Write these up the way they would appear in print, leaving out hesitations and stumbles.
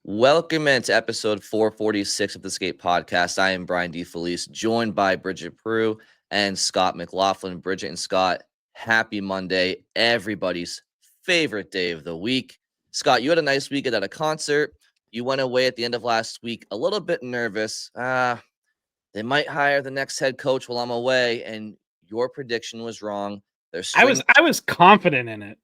Welcome into episode 446 of the Skate Podcast. I am Brian DeFelice, joined by Bridget Prue and Scott McLaughlin. Bridget and Scott, happy Monday, everybody's favorite day of the week. Scott, you had a nice weekend at a concert. You went away at the end of last week a little bit nervous. They might hire the next head coach while I'm away, and your prediction was wrong. I was confident in it.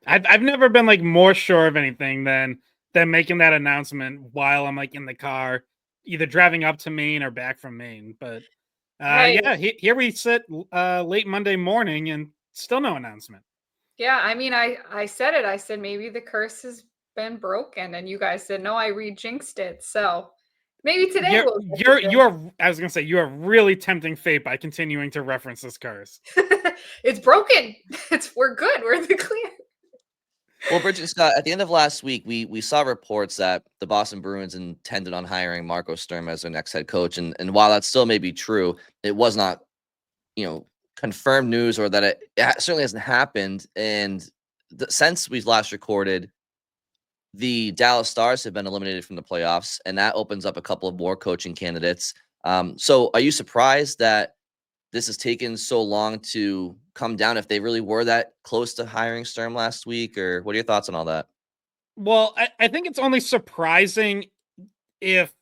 I've never been more sure of anything than making that announcement while I'm in the car, either driving up to Maine or back from Maine. But here we sit late Monday morning and still no announcement. Yeah, I mean, I said it. I said maybe the curse has been broken, and you guys said no. I re-jinxed it. So maybe today I was gonna say you are really tempting fate by continuing to reference this curse. It's broken. We're good. We're in the clear. Well, Bridget Scott, at the end of last week, we saw reports that the Boston Bruins intended on hiring Marco Sturm as their next head coach. And while that still may be true, it was not, confirmed news, or that it certainly hasn't happened. And since we last recorded, the Dallas Stars have been eliminated from the playoffs, and that opens up a couple of more coaching candidates. So are you surprised that this has taken so long to come down, if they really were that close to hiring Sturm last week? Or what are your thoughts on all that? Well, I think it's only surprising if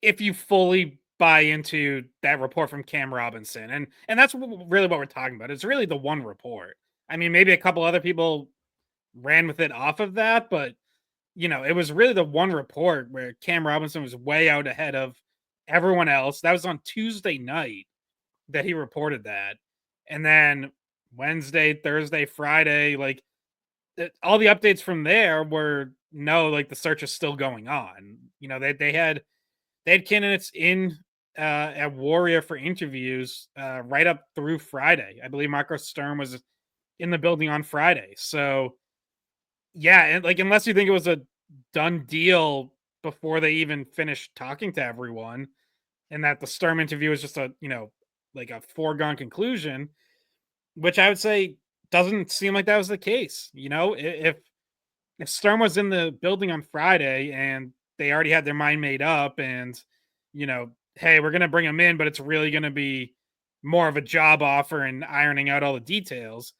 you fully buy into that report from Cam Robinson. And that's really what we're talking about. It's really the one report. I mean, maybe a couple other people ran with it off of that, but it was really the one report where Cam Robinson was way out ahead of everyone else. That was on Tuesday night that he reported that. And then Wednesday, Thursday, Friday, all the updates from there were no, the search is still going on. They had candidates in at Warrior for interviews right up through Friday. I believe Marco Sturm was in the building on Friday. So yeah, and unless you think it was a done deal before they even finished talking to everyone, and that the Sturm interview is just a a foregone conclusion, which I would say doesn't seem like that was the case. If Sturm was in the building on Friday and they already had their mind made up, and hey, we're gonna bring him in, but it's really gonna be more of a job offer and ironing out all the details.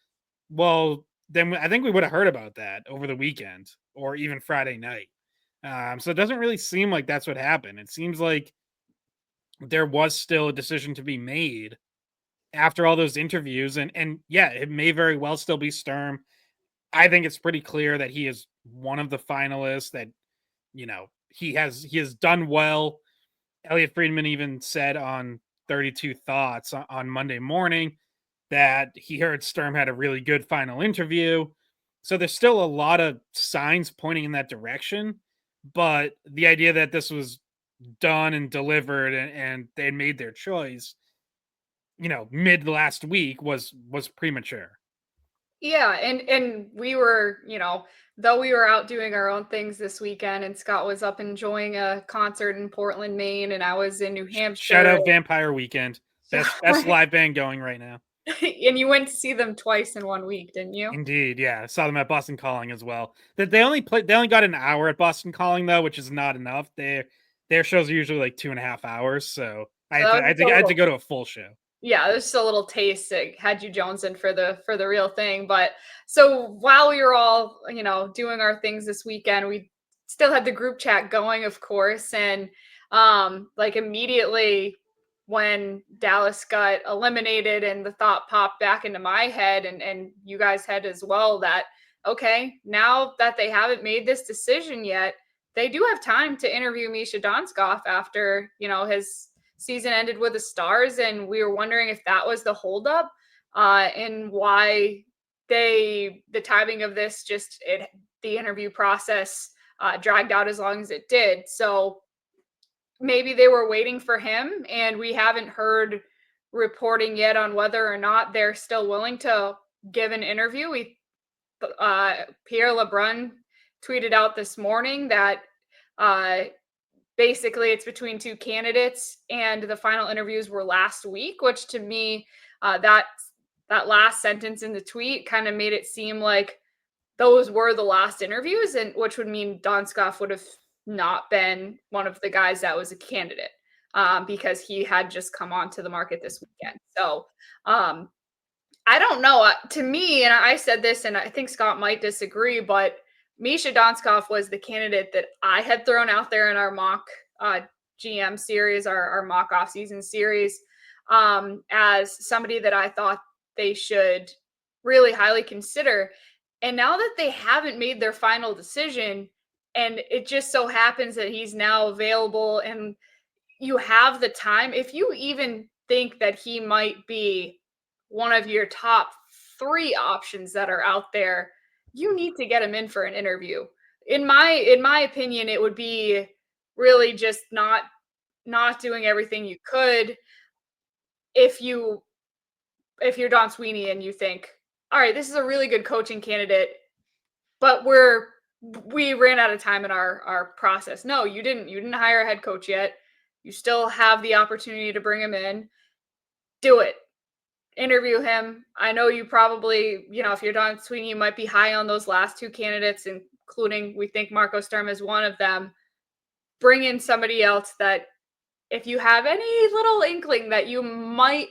Well, then I think we would have heard about that over the weekend or even Friday night. So it doesn't really seem like that's what happened. It seems like there was still a decision to be made after all those interviews, and yeah, it may very well still be Sturm. I think it's pretty clear that he is one of the finalists, that he has done well. Elliot Friedman even said on 32 Thoughts on Monday morning that he heard Sturm had a really good final interview. So there's still a lot of signs pointing in that direction, but the idea that this was done and delivered and they had made their choice, mid last week was premature. Yeah, and we were, though we were out doing our own things this weekend, and Scott was up enjoying a concert in Portland, Maine, and I was in New Hampshire. Shout out Vampire Weekend. Best live band going right now. And you went to see them twice in 1 week, didn't you? Indeed, yeah. I saw them at Boston Calling as well. They only got an hour at Boston Calling though, which is not enough. Their shows are usually 2.5 hours, so I had to go to a full show. Yeah, there's just a little taste that had you jonesing for the real thing. But so while we were all, doing our things this weekend, we still had the group chat going, of course. And immediately when Dallas got eliminated, and the thought popped back into my head, and you guys had as well, that, okay, now that they haven't made this decision yet, they do have time to interview Misha Donskov after, his season ended with the Stars, and we were wondering if that was the holdup, and why the timing of this the interview process dragged out as long as it did. So maybe they were waiting for him, and we haven't heard reporting yet on whether or not they're still willing to give an interview. Pierre LeBrun tweeted out this morning that basically it's between two candidates, and the final interviews were last week, which to me, that last sentence in the tweet kind of made it seem like those were the last interviews, and which would mean Donskov would have not been one of the guys that was a candidate, because he had just come onto the market this weekend. So I don't know. To me, and I said this, and I think Scott might disagree, but Misha Donskov was the candidate that I had thrown out there in our mock GM series, our mock offseason series, as somebody that I thought they should really highly consider. And now that they haven't made their final decision, and it just so happens that he's now available and you have the time, if you even think that he might be one of your top 3 options that are out there, you need to get him in for an interview. In my opinion, it would be really just not doing everything you could if you're Don Sweeney and you think, all right, this is a really good coaching candidate, but we ran out of time in our process. No, you didn't. You didn't hire a head coach yet. You still have the opportunity to bring him in. Do it. Interview him. I know you probably, if you're Don Sweeney, you might be high on those last 2 candidates, including we think Marco Sturm is one of them. Bring in somebody else that if you have any little inkling that you might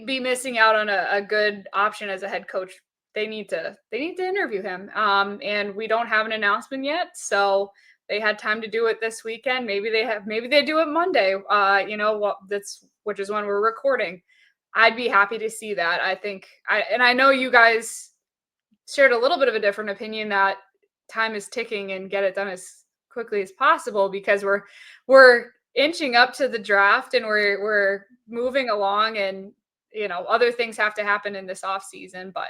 be missing out on a good option as a head coach, they need to interview him. And we don't have an announcement yet, so they had time to do it this weekend. Maybe they do it Monday. Which is when we're recording. I'd be happy to see that. I know you guys shared a little bit of a different opinion that time is ticking and get it done as quickly as possible, because we're inching up to the draft and we're moving along, and other things have to happen in this off season. But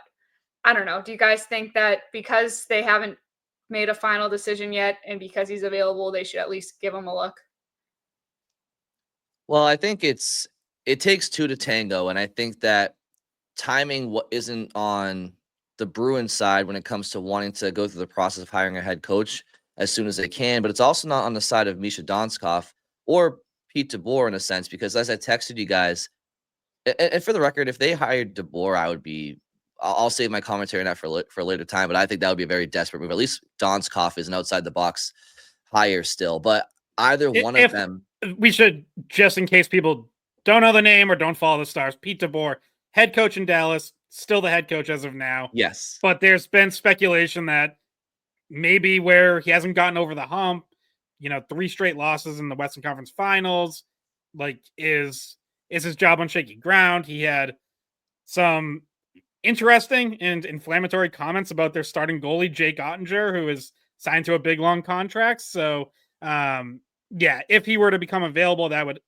I don't know. Do you guys think that because they haven't made a final decision yet and because he's available, they should at least give him a look? Well, I think it takes 2 to tango, and I think that timing what isn't on the Bruins side when it comes to wanting to go through the process of hiring a head coach as soon as they can, but it's also not on the side of Misha Donskov or Pete DeBoer in a sense, because as I texted you guys, and for the record, if they hired DeBoer, I'll save my commentary on that for a later time, but I think that would be a very desperate move. At least Donskov is an outside the box hire still, but either one of If them. we should, just in case people don't know the name or don't follow the Stars, Pete DeBoer, head coach in Dallas, still the head coach as of now. Yes. But there's been speculation that maybe where he hasn't gotten over the hump, 3 straight losses in the Western Conference Finals, is his job on shaky ground. He had some interesting and inflammatory comments about their starting goalie, Jake Ottinger, who is signed to a big long contract. So, if he were to become available, that would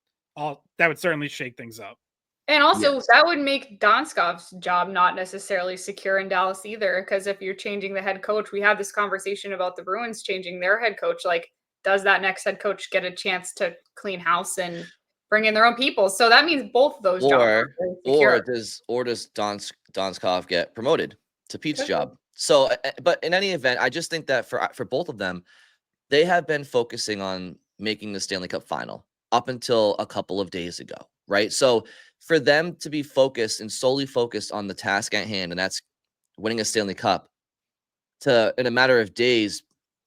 certainly shake things up. And also, that would make Donskov's job not necessarily secure in Dallas either, because if you're changing the head coach, we had this conversation about the Bruins changing their head coach. Like, does that next head coach get a chance to clean house and bring in their own people? So that means both of those jobs are very secure. Or does Donskov get promoted to Pete's job? So, but in any event, I just think that for both of them, they have been focusing on making the Stanley Cup Final up until a couple of days ago, right? So for them to be focused and solely focused on the task at hand, and that's winning a Stanley Cup, to in a matter of days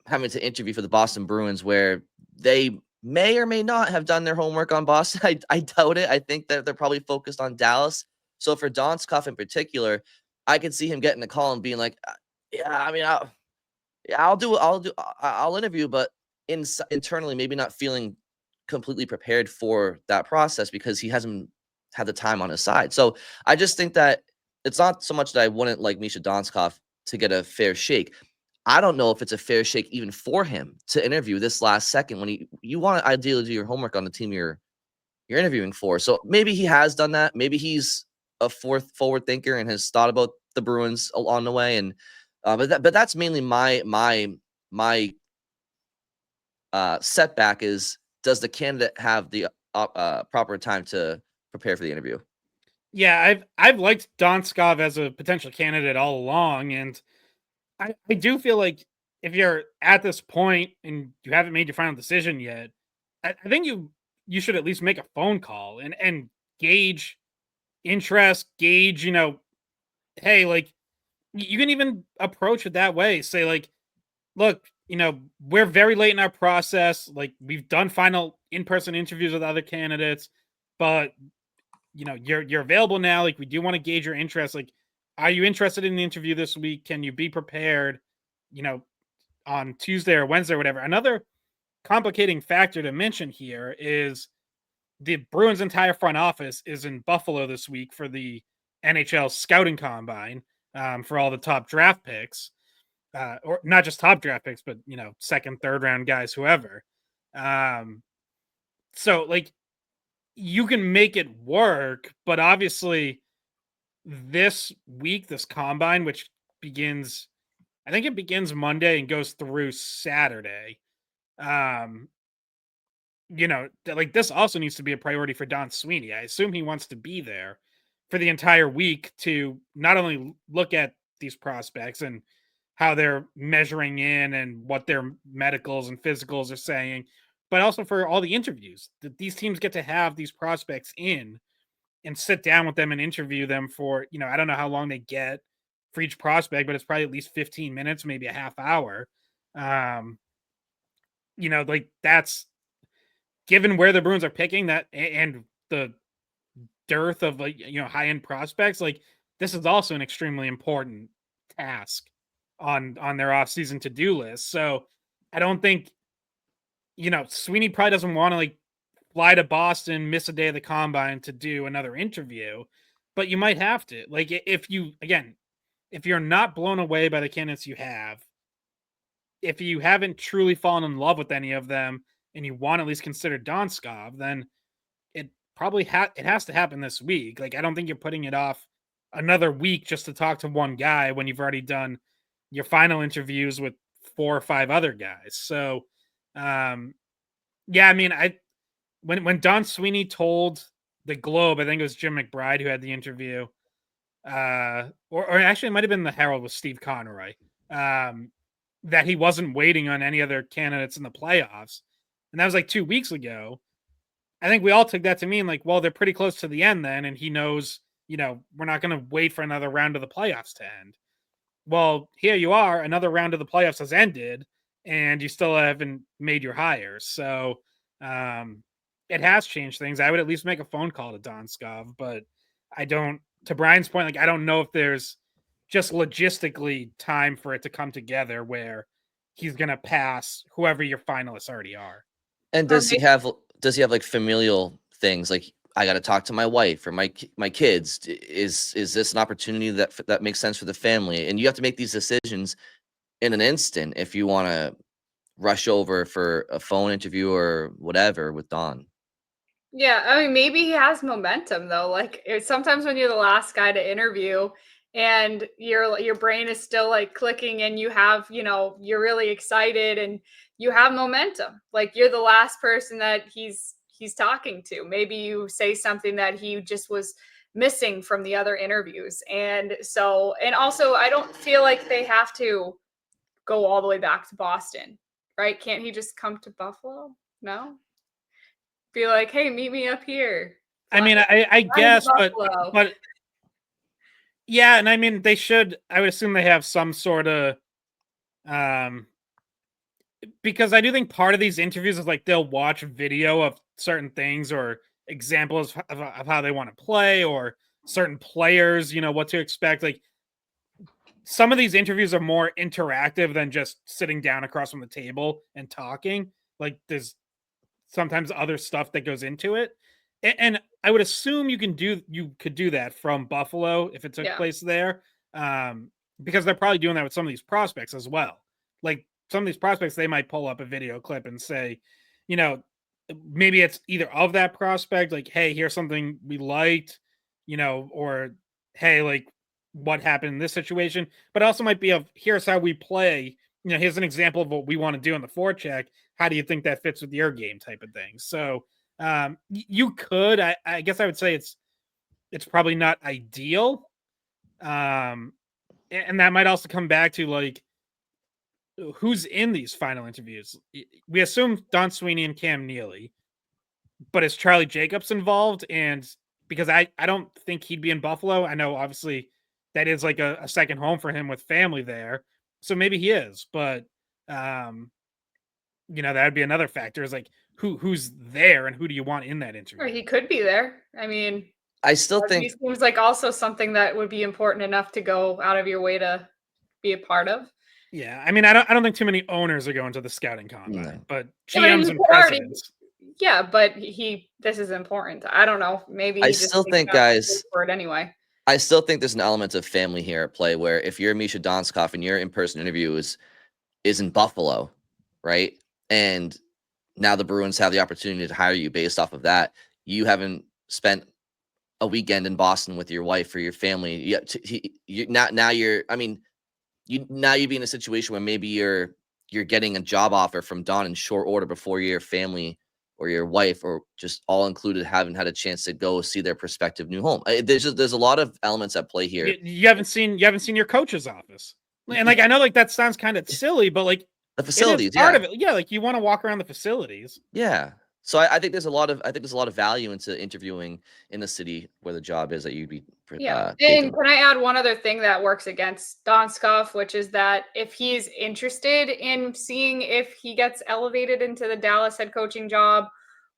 having to interview for the Boston Bruins, where they may or may not have done their homework on Boston. I doubt it. I think that they're probably focused on Dallas. So for Donskov in particular, I could see him getting a call and being like, "Yeah, I mean, I'll interview," but internally maybe not feeling completely prepared for that process because he hasn't had the time on his side. So I just think that it's not so much that I wouldn't like Misha Donskov to get a fair shake. I don't know if it's a fair shake even for him to interview this last second when you want to ideally do your homework on the team you're interviewing for. So maybe he has done that. Maybe he's a forward thinker and has thought about the Bruins along the way. And but that's mainly my setback is, does the candidate have the proper time to prepare for the interview? Yeah, I've liked Donskov as a potential candidate all along, and I do feel like if you're at this point and you haven't made your final decision yet, I think you should at least make a phone call and gauge interest, gauge, hey, you can even approach it that way. Say like, look, we're very late in our process. Like we've done final in-person interviews with other candidates, but you're available now. Like we do want to gauge your interest. Like, are you interested in the interview this week? Can you be prepared, on Tuesday or Wednesday or whatever? Another complicating factor to mention here is the Bruins' entire front office is in Buffalo this week for the NHL scouting combine, for all the top draft picks, or not just top draft picks, but second, third round guys, whoever. So like you can make it work, but obviously this week, this combine, which begins, I think it begins Monday and goes through Saturday. Like this also needs to be a priority for Don Sweeney. I assume he wants to be there for the entire week to not only look at these prospects and how they're measuring in and what their medicals and physicals are saying, but also for all the interviews that these teams get to have these prospects in and sit down with them and interview them for, I don't know how long they get for each prospect, but it's probably at least 15 minutes, maybe a half hour. Like that's, given where the Bruins are picking that and the dearth of high end prospects, like this is also an extremely important task on their offseason to do list. So I don't think Sweeney probably doesn't want to like fly to Boston, miss a day of the combine to do another interview, but you might have to. Like if you're not blown away by the candidates you have, if you haven't truly fallen in love with any of them and you want to at least consider Donskov, then it probably it has to happen this week. Like I don't think you're putting it off another week just to talk to one guy when you've already done your final interviews with 4 or 5 other guys. So yeah, I mean, when Don Sweeney told the Globe, I think it was Jim McBride who had the interview, or actually it might have been the Herald with Steve Conroy, that he wasn't waiting on any other candidates in the playoffs. And that was like 2 weeks ago. I think we all took that to mean like, well, they're pretty close to the end then. And he knows, we're not going to wait for another round of the playoffs to end. Well, here you are, another round of the playoffs has ended and you still haven't made your hires. So it has changed things. I would at least make a phone call to Donskov, but I don't, to Brian's point, like, I don't know if there's just logistically time for it to come together where he's going to pass whoever your finalists already are. And does he have like familial things? Like I got to talk to my wife or my kids. Is this an opportunity that makes sense for the family? And you have to make these decisions in an instant if you want to rush over for a phone interview or whatever with Don. Yeah, I mean, maybe he has momentum though. Like sometimes when you're the last guy to interview and your brain is still like clicking and you have, you're really excited and you have momentum. Like you're the last person that he's talking to. Maybe you say something that he just was missing from the other interviews. And also I don't feel like they have to go all the way back to Boston, right? Can't he just come to Buffalo? No? Be like, hey, meet me up here. I mean, I guess, but yeah, and I mean, they should. I would assume they have some sort of, because I do think part of these interviews is like they'll watch video of certain things or examples of how they want to play or certain players, what to expect. Like some of these interviews are more interactive than just sitting down across from the table and talking. Like there's sometimes other stuff that goes into it. And I would assume you could do that from Buffalo if it took place there. Because they're probably doing that with some of these prospects as well. Like some of these prospects, they might pull up a video clip and say, maybe it's either of that prospect, like, hey, here's something we liked, or hey, like what happened in this situation, but also might be of here's how we play. Here's an example of what we want to do in the forecheck. How do you think that fits with your game type of thing? So you could, I guess I would say it's probably not ideal. And that might also come back to like, who's in these final interviews. We assume Don Sweeney and Cam Neely, but is Charlie Jacobs involved? And because I don't think he'd be in Buffalo. I know obviously that is like a second home for him with family there. So maybe he is, but that would be another factor is like who's there and who do you want in that Or interview? he could be there. I mean, I still rugby think seems like also something that would be important enough to go out of your way to be a part of. Yeah, I mean, I don't think too many owners are going to the scouting combine, no. but Yeah, but he GMs and could already. presidents. Yeah, but this is important. I don't know. Maybe I he just still thinks think, that's the guys, place for it anyway. I still think there's an element of family here at play where if you're Misha Donskov and your in-person interview is in Buffalo, right? And now the Bruins have the opportunity to hire you based off of that. You haven't spent a weekend in Boston with your wife or your family. Now you're. I mean, you'd be in a situation where maybe you're getting a job offer from Don in short order before your family or your wife or just all included haven't had a chance to go see their prospective new home. There's a lot of elements at play here. You haven't seen your coach's office, and like I know like that sounds kind of silly, but like The it is facilities, part yeah. of it. Yeah, like you want to walk around the facilities. Yeah. So I think there's a lot of value into interviewing in the city where the job is that you'd be Yeah. And taking. can I add one other thing that works against Donskov, which is that if he's interested in seeing if he gets elevated into the Dallas head coaching job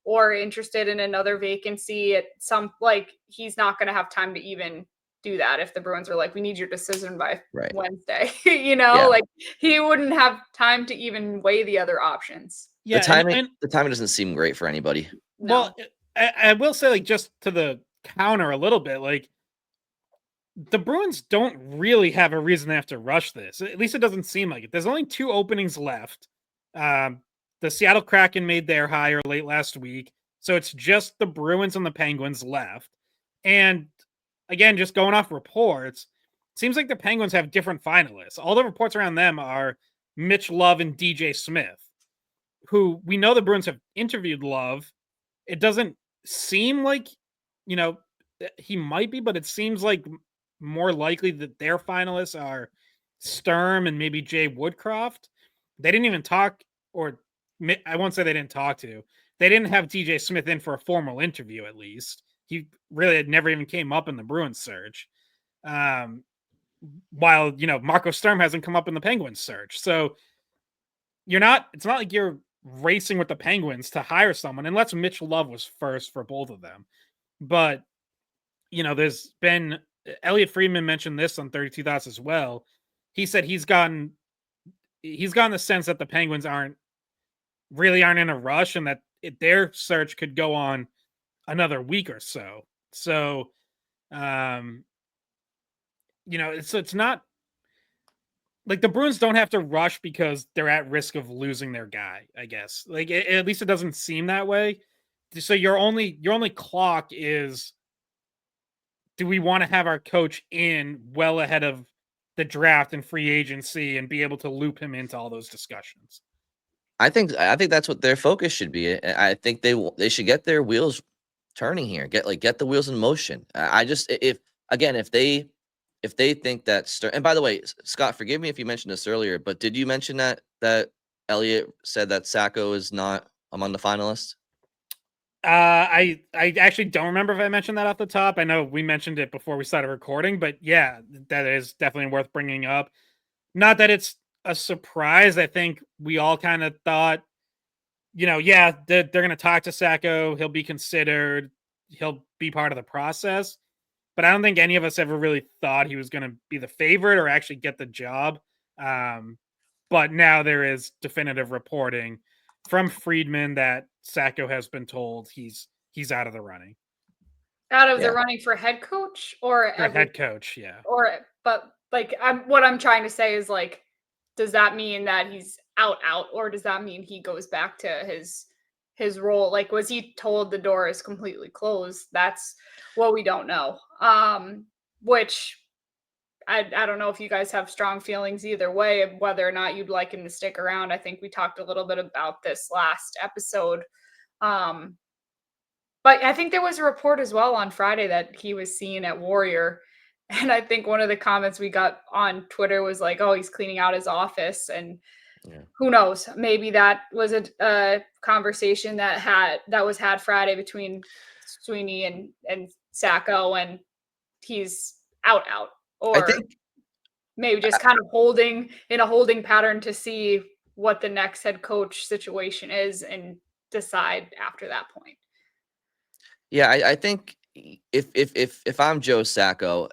or interested in another vacancy at some like he's not going to have time to even do that if the Bruins are like we need your decision by Right. Wednesday, Yeah. like he wouldn't have time to even weigh the other options. Yeah, The timing doesn't seem great for anybody. No. well, I will say like just to the counter a little bit, like the Bruins don't really have a reason to have to rush this. At least it doesn't seem like it. There's only 2 openings left. The Seattle Kraken made their hire late last week, so it's just the Bruins and the Penguins left. And again, just going off reports, seems like the Penguins have different finalists. All the reports around them are Mitch Love and DJ Smith, who we know the Bruins have interviewed Love. It doesn't seem like, you know, he might be, but it seems like more likely that their finalists are Sturm and maybe Jay Woodcroft. They didn't even talk, or I won't say they didn't talk to. They didn't have DJ Smith in for a formal interview, at least. He really had never even came up in the Bruins search. While, Marco Sturm hasn't come up in the Penguins search. So it's not like you're racing with the Penguins to hire someone, unless Mitch Love was first for both of them. But, there's been Elliot Friedman mentioned this on 32 Thoughts as well. He said he's gotten the sense that the Penguins aren't in a rush and that their search could go on another week or so. So, it's not like the Bruins don't have to rush because they're at risk of losing their guy, I guess. Like at least it doesn't seem that way. So your only clock is, do we want to have our coach in well ahead of the draft and free agency and be able to loop him into all those discussions? I think that's what their focus should be. I think they should get their wheels turning here. Get the wheels in motion. I just if they think that and by the way, Scott, forgive me if you mentioned this earlier, but did you mention that Elliot said that Sacco is not among the finalists? I actually don't remember if I mentioned that off the top. I know we mentioned it before we started recording, but yeah, that is definitely worth bringing up. Not that it's a surprise. I think we all kind of thought, yeah, they're going to talk to Sacco. He'll be considered. He'll be part of the process. But I don't think any of us ever really thought he was going to be the favorite or actually get the job. But now there is definitive reporting from Friedman that Sacco has been told he's out of the running. Out of the Yeah. running for head coach or For head coach, yeah. but like what I'm trying to say is like, does that mean that he's out, or does that mean he goes back to his role? Like, was he told the door is completely closed? That's what we don't know. Which I don't know if you guys have strong feelings either way of whether or not you'd like him to stick around. I think we talked a little bit about this last episode. But I think there was a report as well on Friday that he was seen at Warrior. And I think one of the comments we got on Twitter was like, oh, he's cleaning out his office. And Yeah. who knows? Maybe that was a conversation that was had Friday between Sweeney and Sacco, and he's out. I or think maybe just kind of holding in a holding pattern to see what the next head coach situation is and decide after that point. Yeah, I think if I'm Joe Sacco,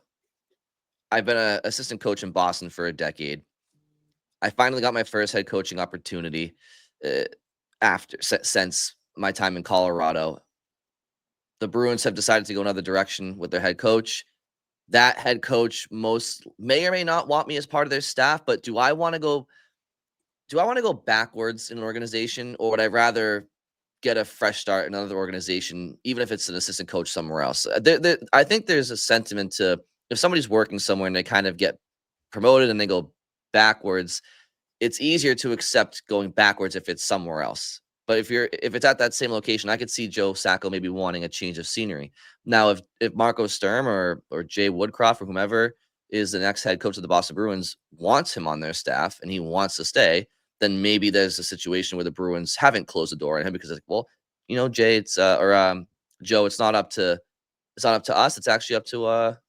I've been an assistant coach in Boston for a decade. I finally got my first head coaching opportunity uh, since my time in Colorado. The Bruins have decided to go another direction with their head coach. That head coach may or may not want me as part of their staff, but do I want to go backwards in an organization, or would I rather get a fresh start in another organization, even if it's an assistant coach somewhere else? I think there's a sentiment to, if somebody's working somewhere and they kind of get promoted and they go backwards, it's easier to accept going backwards if it's somewhere else. But if it's at that same location, I could see Joe Sacco maybe wanting a change of scenery. Now, if Marco Sturm or Jay Woodcroft or whomever is the next head coach of the Boston Bruins wants him on their staff and he wants to stay, then maybe there's a situation where the Bruins haven't closed the door on him because it's like, well, Jay, Joe, it's not up to us. It's actually up to our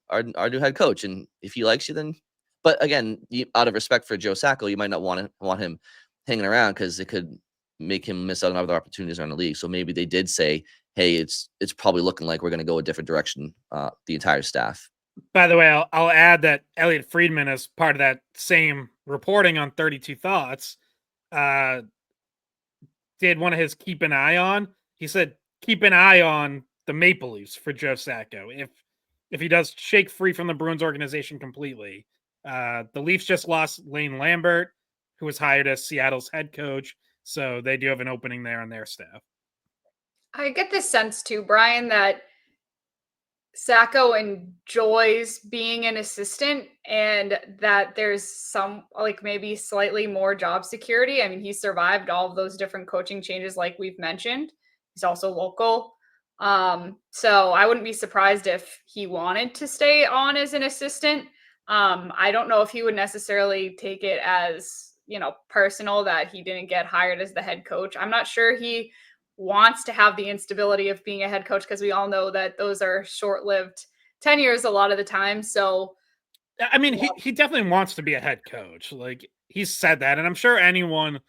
new head coach, and if he likes you, then. But again, out of respect for Joe Sacco, you might not want him hanging around because it could make him miss out on other opportunities around the league. So maybe they did say, "Hey, it's probably looking like we're going to go a different direction." The entire staff. By the way, I'll add that Elliot Friedman, as part of that same reporting on 32 Thoughts, did one of his keep an eye on. He said, keep an eye on the Maple Leafs for Joe Sacco. If he does shake free from the Bruins organization completely. The Leafs just lost Lane Lambert, who was hired as Seattle's head coach. So they do have an opening there on their staff. I get this sense too, Brian, that Sacco enjoys being an assistant and that there's some like maybe slightly more job security. I mean, he survived all of those different coaching changes like we've mentioned. He's also local. So I wouldn't be surprised if he wanted to stay on as an assistant. I don't know if he would necessarily take it as, personal that he didn't get hired as the head coach. I'm not sure he wants to have the instability of being a head coach because we all know that those are short-lived tenures a lot of the time. So I mean, he definitely wants to be a head coach. Like, he's said that, and I'm sure anyone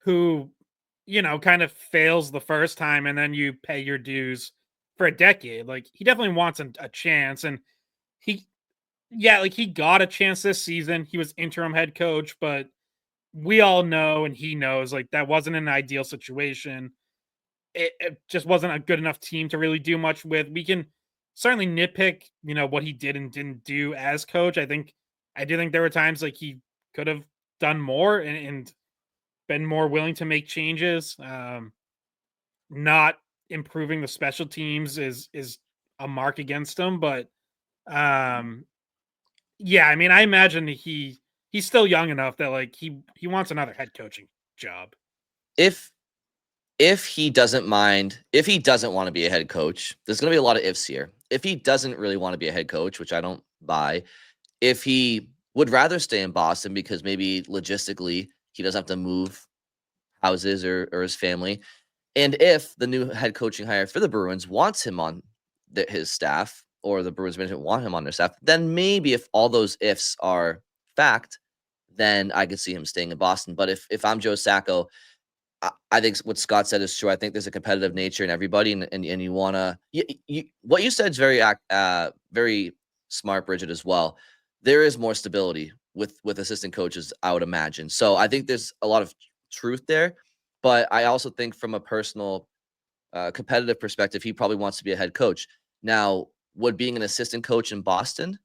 who, kind of fails the first time and then you pay your dues for a decade, like, he definitely wants a chance. And he got a chance this season. He was interim head coach, but we all know, and he knows, like, that wasn't an ideal situation. It just wasn't a good enough team to really do much with. We can certainly nitpick, what he did and didn't do as coach. I do think there were times like he could have done more and been more willing to make changes. Not improving the special teams is a mark against him, but yeah, I mean, I imagine he's still young enough that like he wants another head coaching job. If he doesn't mind, if he doesn't want to be a head coach, there's going to be a lot of ifs here. If he doesn't really want to be a head coach, which I don't buy, if he would rather stay in Boston because maybe logistically he doesn't have to move houses or his family, and if the new head coaching hire for the Bruins wants him on his staff, or the Bruins management want him on their staff, then maybe if all those ifs are fact, then I could see him staying in Boston. But if I'm Joe Sacco, I think what Scott said is true. I think there's a competitive nature in everybody, and you want to. What you said is very smart, Bridget, as well. There is more stability with assistant coaches, I would imagine. So I think there's a lot of truth there, but I also think from a personal, competitive perspective, he probably wants to be a head coach. Now, would being an assistant coach in Boston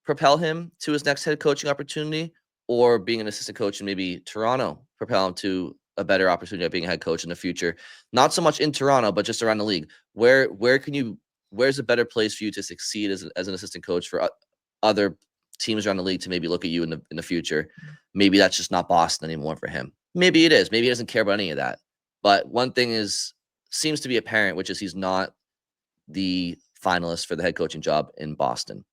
propel him to his next head coaching opportunity, or being an assistant coach in maybe Toronto propel him to a better opportunity of being a head coach in the future? Not so much in Toronto, but just around the league. Where's a better place for you to succeed as an assistant coach for other teams around the league to maybe look at you in the future? Maybe that's just not Boston anymore for him. Maybe it is. Maybe he doesn't care about any of that. But one thing seems to be apparent, which is he's not the finalist for the head coaching job in Boston.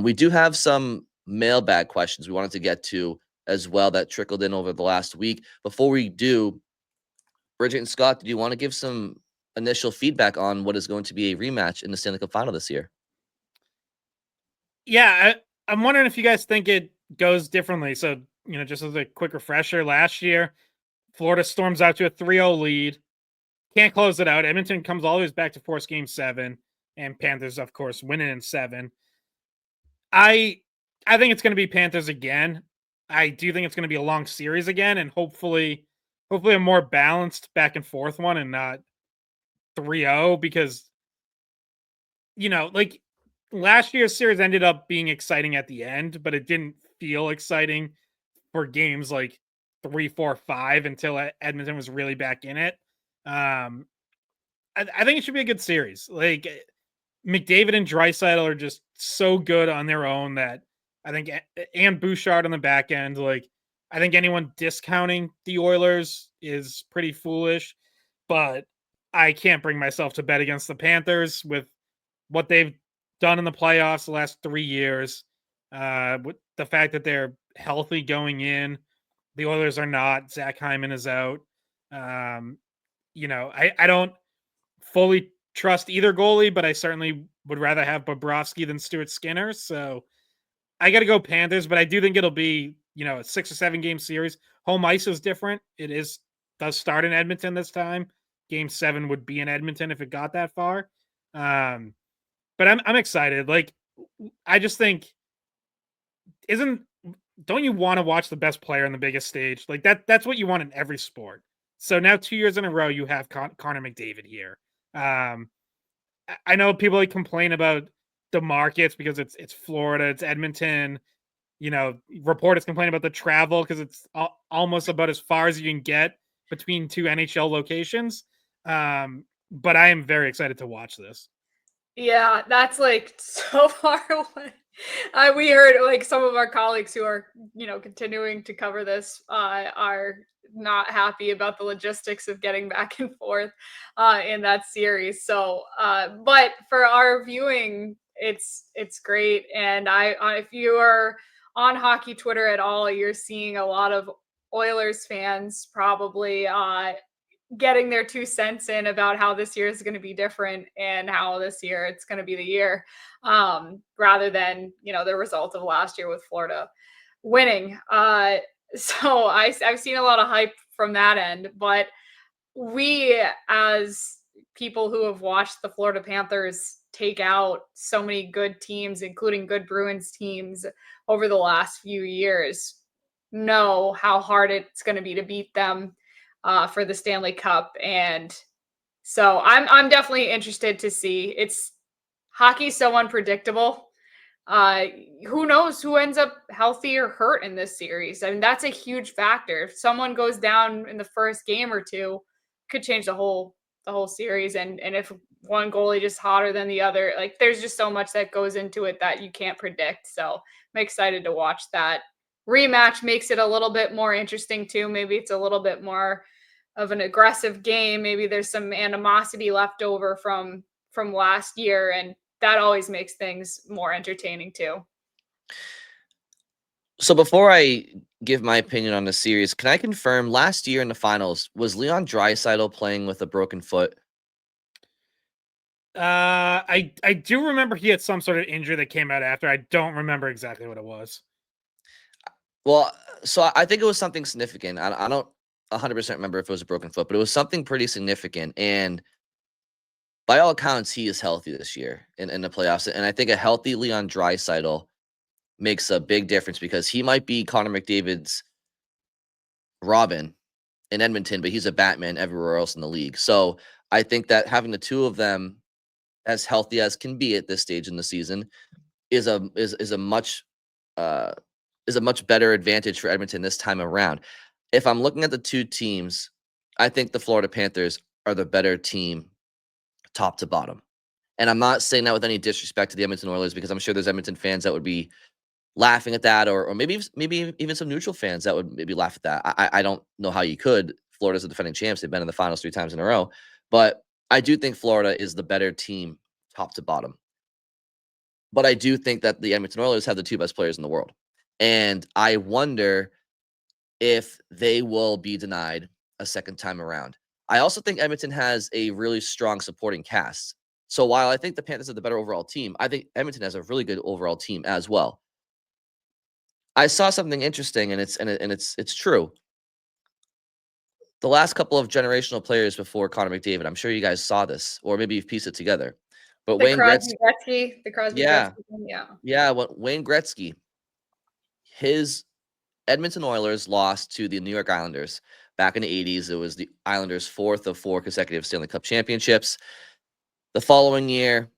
We do have some mailbag questions we wanted to get to as well that trickled in over the last week. Before we do, Bridget and Scott, do you want to give some initial feedback on what is going to be a rematch in the Stanley Cup Final this year? Yeah, I'm wondering if you guys think it goes differently. So, just as a quick refresher, last year, Florida storms out to a 3-0 lead. Can't close it out. Edmonton comes all the way back to force game 7, and Panthers, of course, winning in 7. I think it's going to be Panthers again. I do think it's going to be a long series again, and hopefully a more balanced back and forth one, and not 3-0, because like last year's series ended up being exciting at the end, but it didn't feel exciting for games like 3, 4, 5 until Edmonton was really back in it. I think it should be a good series. Like McDavid and Draisaitl are just so good on their own that I think, and Bouchard on the back end. Like, I think anyone discounting the Oilers is pretty foolish, but I can't bring myself to bet against the Panthers with what they've done in the playoffs the last 3 years. With the fact that they're healthy going in, the Oilers are not. Zach Hyman is out. I don't fully trust either goalie, but I certainly would rather have Bobrovsky than Stuart Skinner. So I got to go Panthers, but I do think it'll be, a 6 or 7 game series. Home ice is different. Does start in Edmonton this time. Game 7 would be in Edmonton if it got that far. But I'm excited. Like, I just think, don't you want to watch the best player on the biggest stage? Like that's what you want in every sport. So now 2 years in a row, you have Connor McDavid here. I know people complain about the markets because it's Florida, it's Edmonton. Reporters complain about the travel because it's almost about as far as you can get between 2 NHL locations. But I am very excited to watch this. Yeah, that's so far away. We heard some of our colleagues who are, continuing to cover this are not happy about the logistics of getting back and forth in that series. So, but for our viewing, it's great. And if you are on hockey Twitter at all, you're seeing a lot of Oilers fans probably getting their 2 cents in about how this year is going to be different and how this year it's going to be the year, rather than, the result of last year with Florida winning. So I've seen a lot of hype from that end, but we, as people who have watched the Florida Panthers take out so many good teams, including good Bruins teams over the last few years, know how hard it's going to be to beat them for the Stanley Cup. And so I'm definitely interested to see. Hockey's so unpredictable. Who knows who ends up healthy or hurt in this series? I mean, that's a huge factor. If someone goes down in the first game or two, could change the whole series. And if one goalie just hotter than the other, there's just so much that goes into it that you can't predict. So I'm excited to watch that. Rematch makes it a little bit more interesting too. Maybe it's a little bit more of an aggressive game. Maybe there's some animosity left over from last year, and that always makes things more entertaining too. So before I give my opinion on the series, can I confirm last year in the finals, was Leon Draisaitl playing with a broken foot? I do remember he had some sort of injury that came out after. I don't remember exactly what it was. Well, so I think it was something significant. I don't 100% remember if it was a broken foot, but it was something pretty significant. And by all accounts, he is healthy this year in the playoffs. And I think a healthy Leon Draisaitl makes a big difference because he might be Connor McDavid's Robin in Edmonton, but he's a Batman everywhere else in the league. So I think that having the two of them as healthy as can be at this stage in the season is a much better advantage for Edmonton this time around. If I'm looking at the two teams, I think the Florida Panthers are the better team top to bottom. And I'm not saying that with any disrespect to the Edmonton Oilers, because I'm sure there's Edmonton fans that would be laughing at that, or maybe even some neutral fans that would maybe laugh at that. I don't know how you could. Florida's the defending champs. They've been in the finals 3 times in a row. But I do think Florida is the better team top to bottom. But I do think that the Edmonton Oilers have the 2 best players in the world. And I wonder if they will be denied a second time around. I also think Edmonton has a really strong supporting cast. So while I think the Panthers are the better overall team, I think Edmonton has a really good overall team as well. I saw something interesting, and it's true. The last couple of generational players before Connor McDavid, I'm sure you guys saw this, or maybe you've pieced it together. But The Wayne Gretzky, Crosby yeah, Gretzky thing, yeah. yeah. What Wayne Gretzky, his Edmonton Oilers lost to the New York Islanders back in the 80s. It was the Islanders' fourth of 4 consecutive Stanley Cup championships. The following year,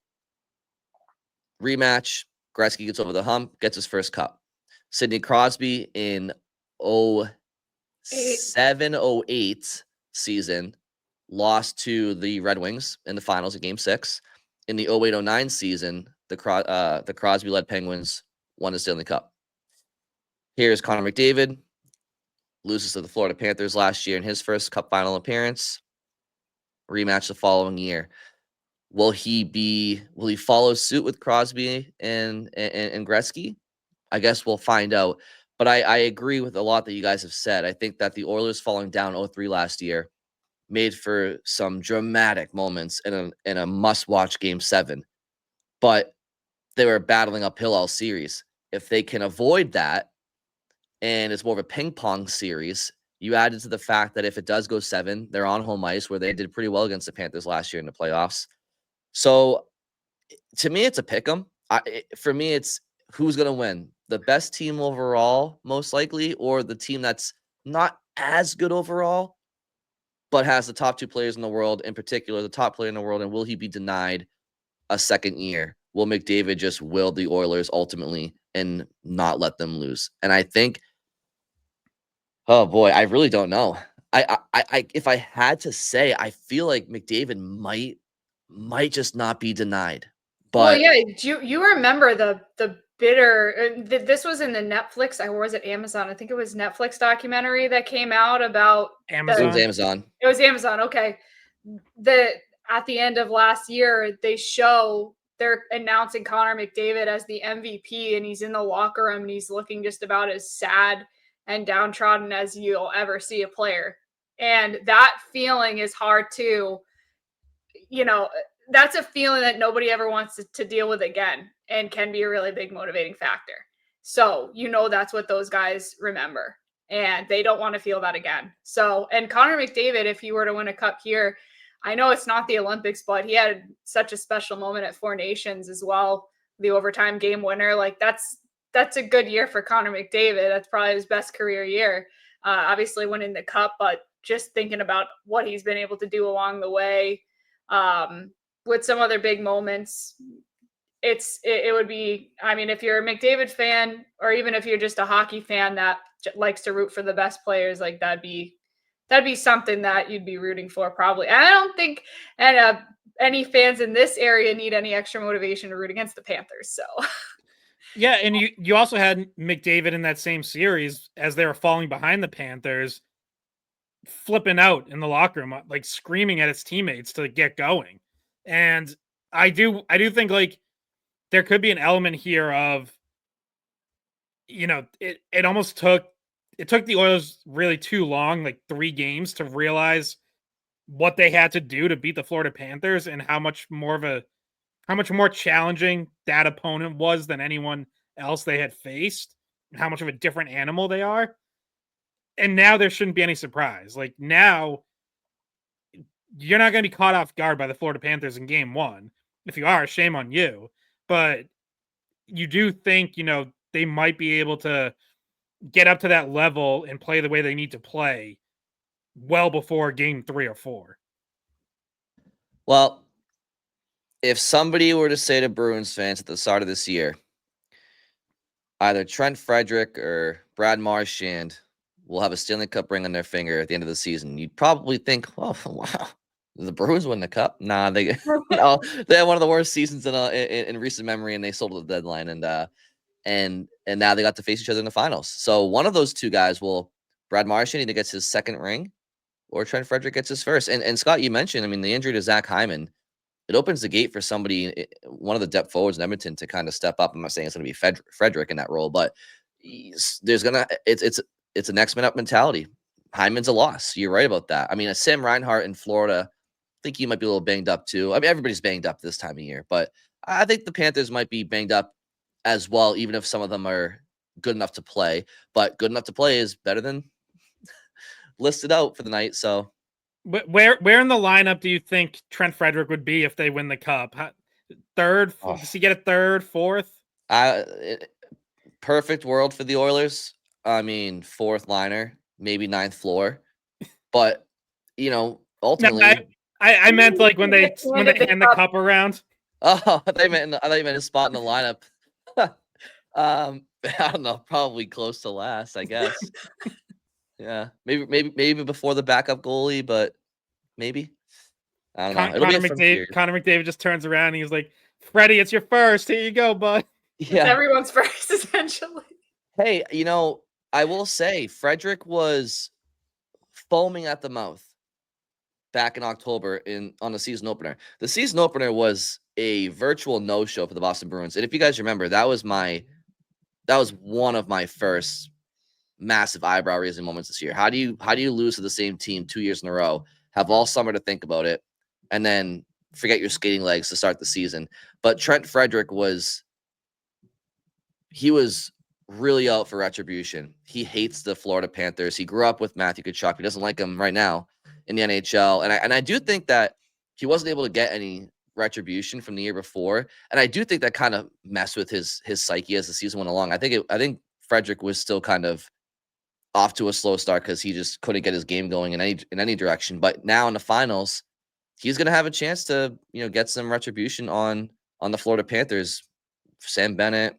rematch, Gretzky gets over the hump, gets his first cup. Sidney Crosby in 07-08 season lost to the Red Wings in the finals of Game 6. In the 08-09 season, the Crosby-led Penguins won the Stanley Cup. Here's Connor McDavid, loses to the Florida Panthers last year in his first Cup final appearance. Rematch the following year. Will he follow suit with Crosby and Gretzky? I guess we'll find out. But I agree with a lot that you guys have said. I think that the Oilers falling down 0-3 last year made for some dramatic moments in a must-watch Game 7. But they were battling uphill all series. If they can avoid that, and it's more of a ping-pong series, you added to the fact that if it does go 7, they're on home ice, where they did pretty well against the Panthers last year in the playoffs. So, to me, it's a pick 'em. For me, it's who's going to win. The best team overall, most likely, or the team that's not as good overall, but has the top 2 players in the world, in particular, the top player in the world, and will he be denied a second year? Will McDavid just will the Oilers ultimately and not let them lose? And I think, oh boy, I really don't know. I if I had to say, I feel like McDavid might just not be denied. Well, But yeah, do you remember the bitter this was in the Netflix, or was it Amazon? I think it was Netflix documentary that came out about it was Amazon. Amazon. it was Amazon, okay. At the end of last year, they're announcing Connor McDavid as the MVP, and he's in the locker room and he's looking just about as sad and downtrodden as you'll ever see a player. And that feeling is hard to, you know, that's a feeling that nobody ever wants to deal with again, and can be a really big motivating factor. So, that's what those guys remember, and they don't want to feel that again. So, and Connor McDavid, if he were to win a cup here, I know it's not the Olympics, but he had such a special moment at Four Nations as well, the overtime game winner. Like that's a good year for Connor McDavid. That's probably his best career year. Obviously winning the cup, but just thinking about what he's been able to do along the way, with some other big moments, it would be, I mean, if you're a McDavid fan, or even if you're just a hockey fan that likes to root for the best players, like that'd be something that you'd be rooting for probably. And I don't think any fans in this area need any extra motivation to root against the Panthers. So Yeah, and you also had McDavid in that same series as they were falling behind the Panthers, flipping out in the locker room, like screaming at his teammates to get going. And I do think like there could be an element here of, it almost took the Oilers really too long, like 3 games, to realize what they had to do to beat the Florida Panthers, and how much more challenging that opponent was than anyone else they had faced, and how much of a different animal they are. And now there shouldn't be any surprise. Like, now you're not going to be caught off guard by the Florida Panthers in game 1. If you are, shame on you. But you do think, they might be able to get up to that level and play the way they need to play well before game 3 or 4. Well, if somebody were to say to Bruins fans at the start of this year, either Trent Frederick or Brad Marchand will have a Stanley Cup ring on their finger at the end of the season, you'd probably think, "Oh, wow, the Bruins win the cup." Nah, they no, they had one of the worst seasons in recent memory, and they sold at the deadline, and now they got to face each other in the finals. So one of those two guys will, Brad Marchand either gets his second ring, or Trent Frederick gets his first. And Scott, you mentioned, I mean, the injury to Zach Hyman, it opens the gate for somebody, one of the depth forwards in Edmonton, to kind of step up. I'm not saying it's going to be Frederick in that role, but it's an X-Men up mentality. Hyman's a loss. You're right about that. I mean, a Sam Reinhart in Florida, I think he might be a little banged up too. I mean, everybody's banged up this time of year, but I think the Panthers might be banged up as well, even if some of them are good enough to play. But good enough to play is better than listed out for the night. So, where in the lineup do you think Trent Frederick would be if they win the cup? Third? Does he get a third, fourth? Perfect world for the Oilers. I mean, fourth liner, maybe ninth floor. But ultimately, I meant like when they hand the cup around. Oh, I thought you meant a spot in the lineup. I don't know, probably close to last, I guess. Yeah, maybe before the backup goalie, but maybe. I don't know. It'll be a fun series. Connor McDavid just turns around and he's like, "Freddie, it's your first. Here you go, bud." Yeah, it's everyone's first, essentially. Hey, I will say Frederick was foaming at the mouth back in October on the season opener. The season opener was a virtual no-show for the Boston Bruins, and if you guys remember, that was one of my first massive eyebrow-raising moments this year. How do you lose to the same team 2 years in a row, have all summer to think about it, and then forget your skating legs to start the season? But Trent Frederick was really out for retribution. He hates the Florida Panthers. He grew up with Matthew Tkachuk. He doesn't like him right now in the NHL. And I do think that he wasn't able to get any retribution from the year before. And I do think that kind of messed with his psyche as the season went along. I think Frederick was still kind of off to a slow start because he just couldn't get his game going in any direction. But now in the finals, he's going to have a chance to get some retribution on the Florida Panthers. Sam Bennett,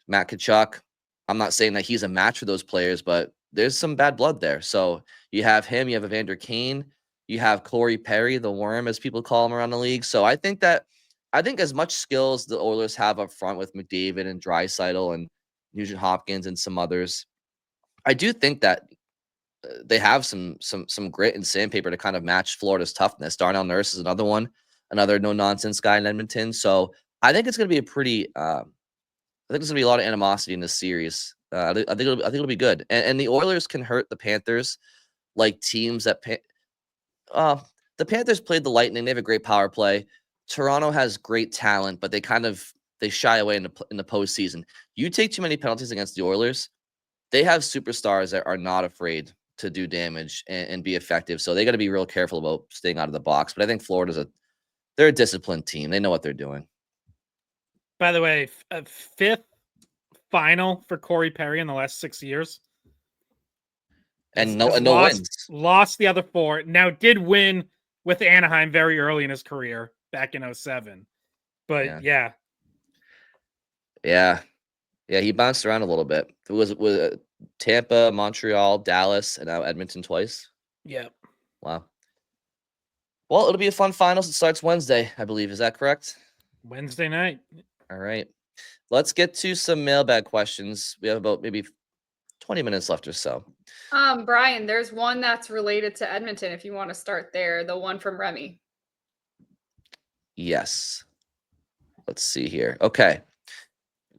Matt Tkachuk. I'm not saying that he's a match for those players, but there's some bad blood there. So you have him, you have Evander Kane, you have Corey Perry, the worm, as people call him around the league. So I think as much skills the Oilers have up front with McDavid and Draisaitl and Nugent Hopkins and some others, I do think that they have some grit and sandpaper to kind of match Florida's toughness. Darnell Nurse is another no nonsense guy in Edmonton. So I think it's going to be I think there's gonna be a lot of animosity in this series. I think it'll be good, and the Oilers can hurt the Panthers like teams that. The Panthers played the Lightning. They have a great power play. Toronto has great talent, but they shy away in the postseason. You take too many penalties against the Oilers, they have superstars that are not afraid to do damage and be effective. So they got to be real careful about staying out of the box. But I think they're a disciplined team. They know what they're doing. By the way, a fifth final for Corey Perry in the last 6 years. And no wins. Lost the other 4. Now did win with Anaheim very early in his career back in 2007. But yeah. He bounced around a little bit. It was Tampa, Montreal, Dallas, and now Edmonton twice. Yeah. Wow. Well, it'll be a fun finals. It starts Wednesday, I believe. Is that correct? Wednesday night. All right. Let's get to some mailbag questions. We have about maybe 20 minutes left or so. Brian, there's one that's related to Edmonton if you want to start there. The one from Remy. Yes. Let's see here. Okay.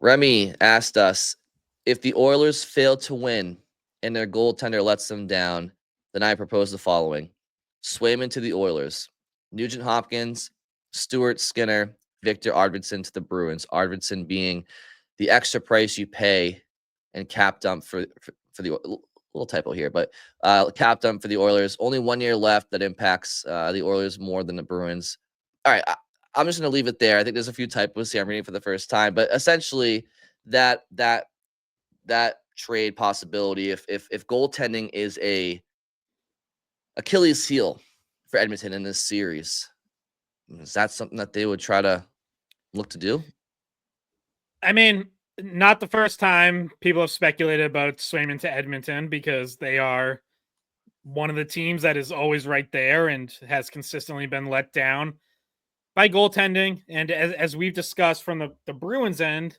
Remy asked us, if the Oilers fail to win and their goaltender lets them down, then I propose the following. Swayman to the Oilers. Nugent Hopkins, Stuart Skinner, Victor Arvidsson to the Bruins. Arvidsson being the extra price you pay and cap dump for the little typo here, but cap dump for the Oilers. Only 1 year left that impacts the Oilers more than the Bruins. All right, I'm just going to leave it there. I think there's a few typos here I'm reading for the first time, but essentially that trade possibility, if goaltending is a Achilles heel for Edmonton in this series, is that something that they would try to look to do? I mean, not the first time people have speculated about Swayman to Edmonton, because they are one of the teams that is always right there and has consistently been let down by goaltending. And as we've discussed from the Bruins end,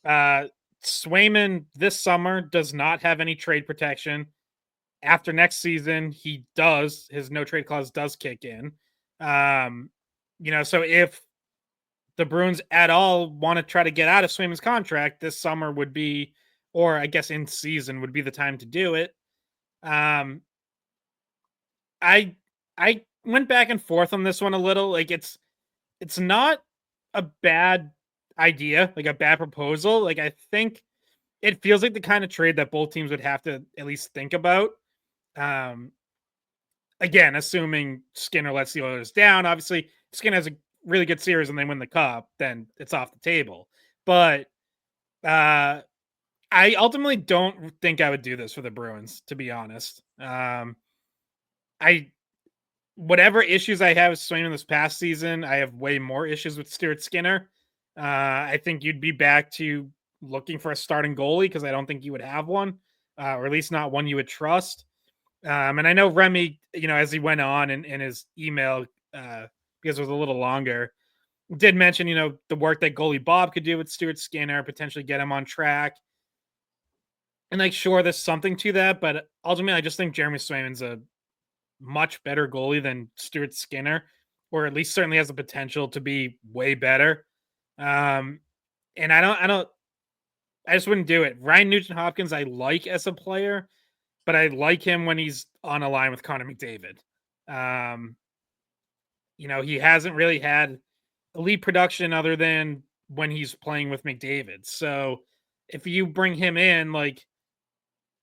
Swayman this summer does not have any trade protection. After next season, his no trade clause does kick in. So if the Bruins at all want to try to get out of Swayman's contract, this summer would be, or I guess in season would be the time to do it. I went back and forth on this one a little. Like it's not a bad idea, like a bad proposal. Like I think it feels like the kind of trade that both teams would have to at least think about. Again, assuming Skinner lets the Oilers down. Obviously, Skinner has a really good series and they win the cup, then it's off the table. But I ultimately don't think I would do this for the Bruins, to be honest. I whatever issues I have with Swayman this past season, I have way more issues with Stuart Skinner. I think you'd be back to looking for a starting goalie because I don't think you would have one, or at least not one you would trust. And I know Remy, as he went on in his email, because it was a little longer, did mention, the work that goalie Bob could do with Stuart Skinner, potentially get him on track. And like, sure, there's something to that, but ultimately, I just think Jeremy Swayman's a much better goalie than Stuart Skinner, or at least certainly has the potential to be way better. And I just wouldn't do it. Ryan Nugent-Hopkins, I like as a player, but I like him when he's on a line with Connor McDavid. He hasn't really had elite production other than when he's playing with McDavid. So if you bring him in, like,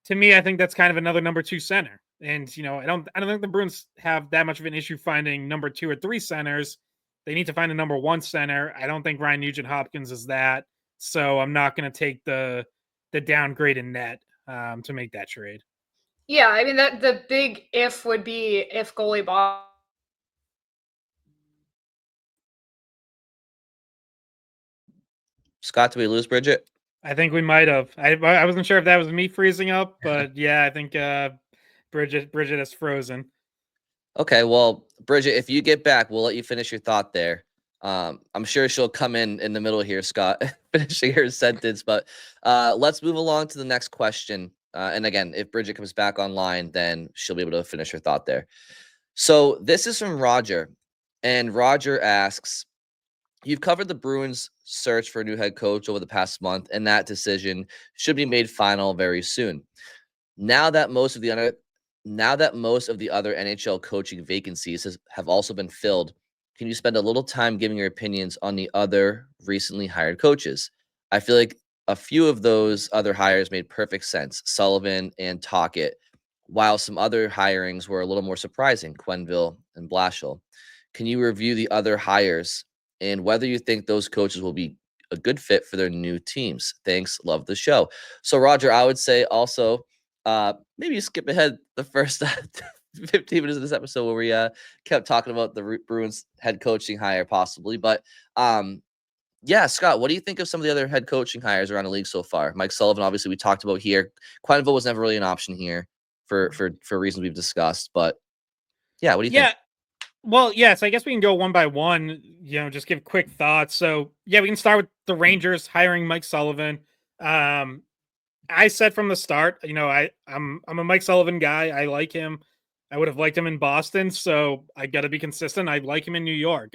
to me, I think that's kind of another number 2 center. And I don't think the Bruins have that much of an issue finding number 2 or 3 centers. They need to find a number 1 center. I don't think Ryan Nugent-Hopkins is that. So I'm not going to take the downgrade in net to make that trade. Yeah, I mean, that the big if would be if goalie Bob. Scott, do we lose Bridget? I think we might have. I wasn't sure if that was me freezing up, but yeah, I think Bridget is frozen. Okay, well, Bridget, if you get back, we'll let you finish your thought there. I'm sure she'll come in the middle here, Scott, finishing her sentence. But let's move along to the next question. And again, if Bridget comes back online, then she'll be able to finish her thought there. So this is from Roger. And Roger asks, you've covered the Bruins' search for a new head coach over the past month, and that decision should be made final very soon. Now that most of the other NHL coaching vacancies have also been filled, can you spend a little time giving your opinions on the other recently hired coaches? I feel like a few of those other hires made perfect sense, Sullivan and Tocchet, while some other hirings were a little more surprising, Quenneville and Blashill. Can you review the other hires and whether you think those coaches will be a good fit for their new teams? Thanks. Love the show. So, Roger, I would say also, maybe you skip ahead the first 15 minutes of this episode where we kept talking about the Bruins head coaching hire possibly. But yeah, Scott, what do you think of some of the other head coaching hires around the league so far? Mike Sullivan, obviously, we talked about here. Quenneville was never really an option here for reasons we've discussed. But yeah, what do you think? Well, yes, I guess we can go one by one, just give quick thoughts. So, yeah, we can start with the Rangers hiring Mike Sullivan. I said from the start, I'm a Mike Sullivan guy. I like him. I would have liked him in Boston, so I got to be consistent. I like him in New York.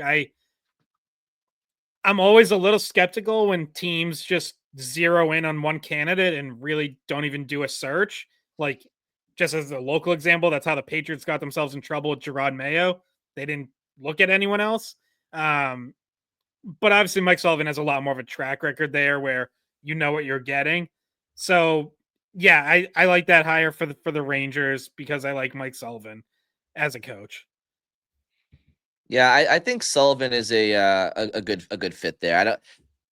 I'm always a little skeptical when teams just zero in on one candidate and really don't even do a search. Like, just as a local example, that's how the Patriots got themselves in trouble with Gerard Mayo. They didn't look at anyone else. But obviously, Mike Sullivan has a lot more of a track record there where you know what you're getting. So, yeah, I like that hire for the Rangers because I like Mike Sullivan as a coach. Yeah, I think Sullivan is a good fit there.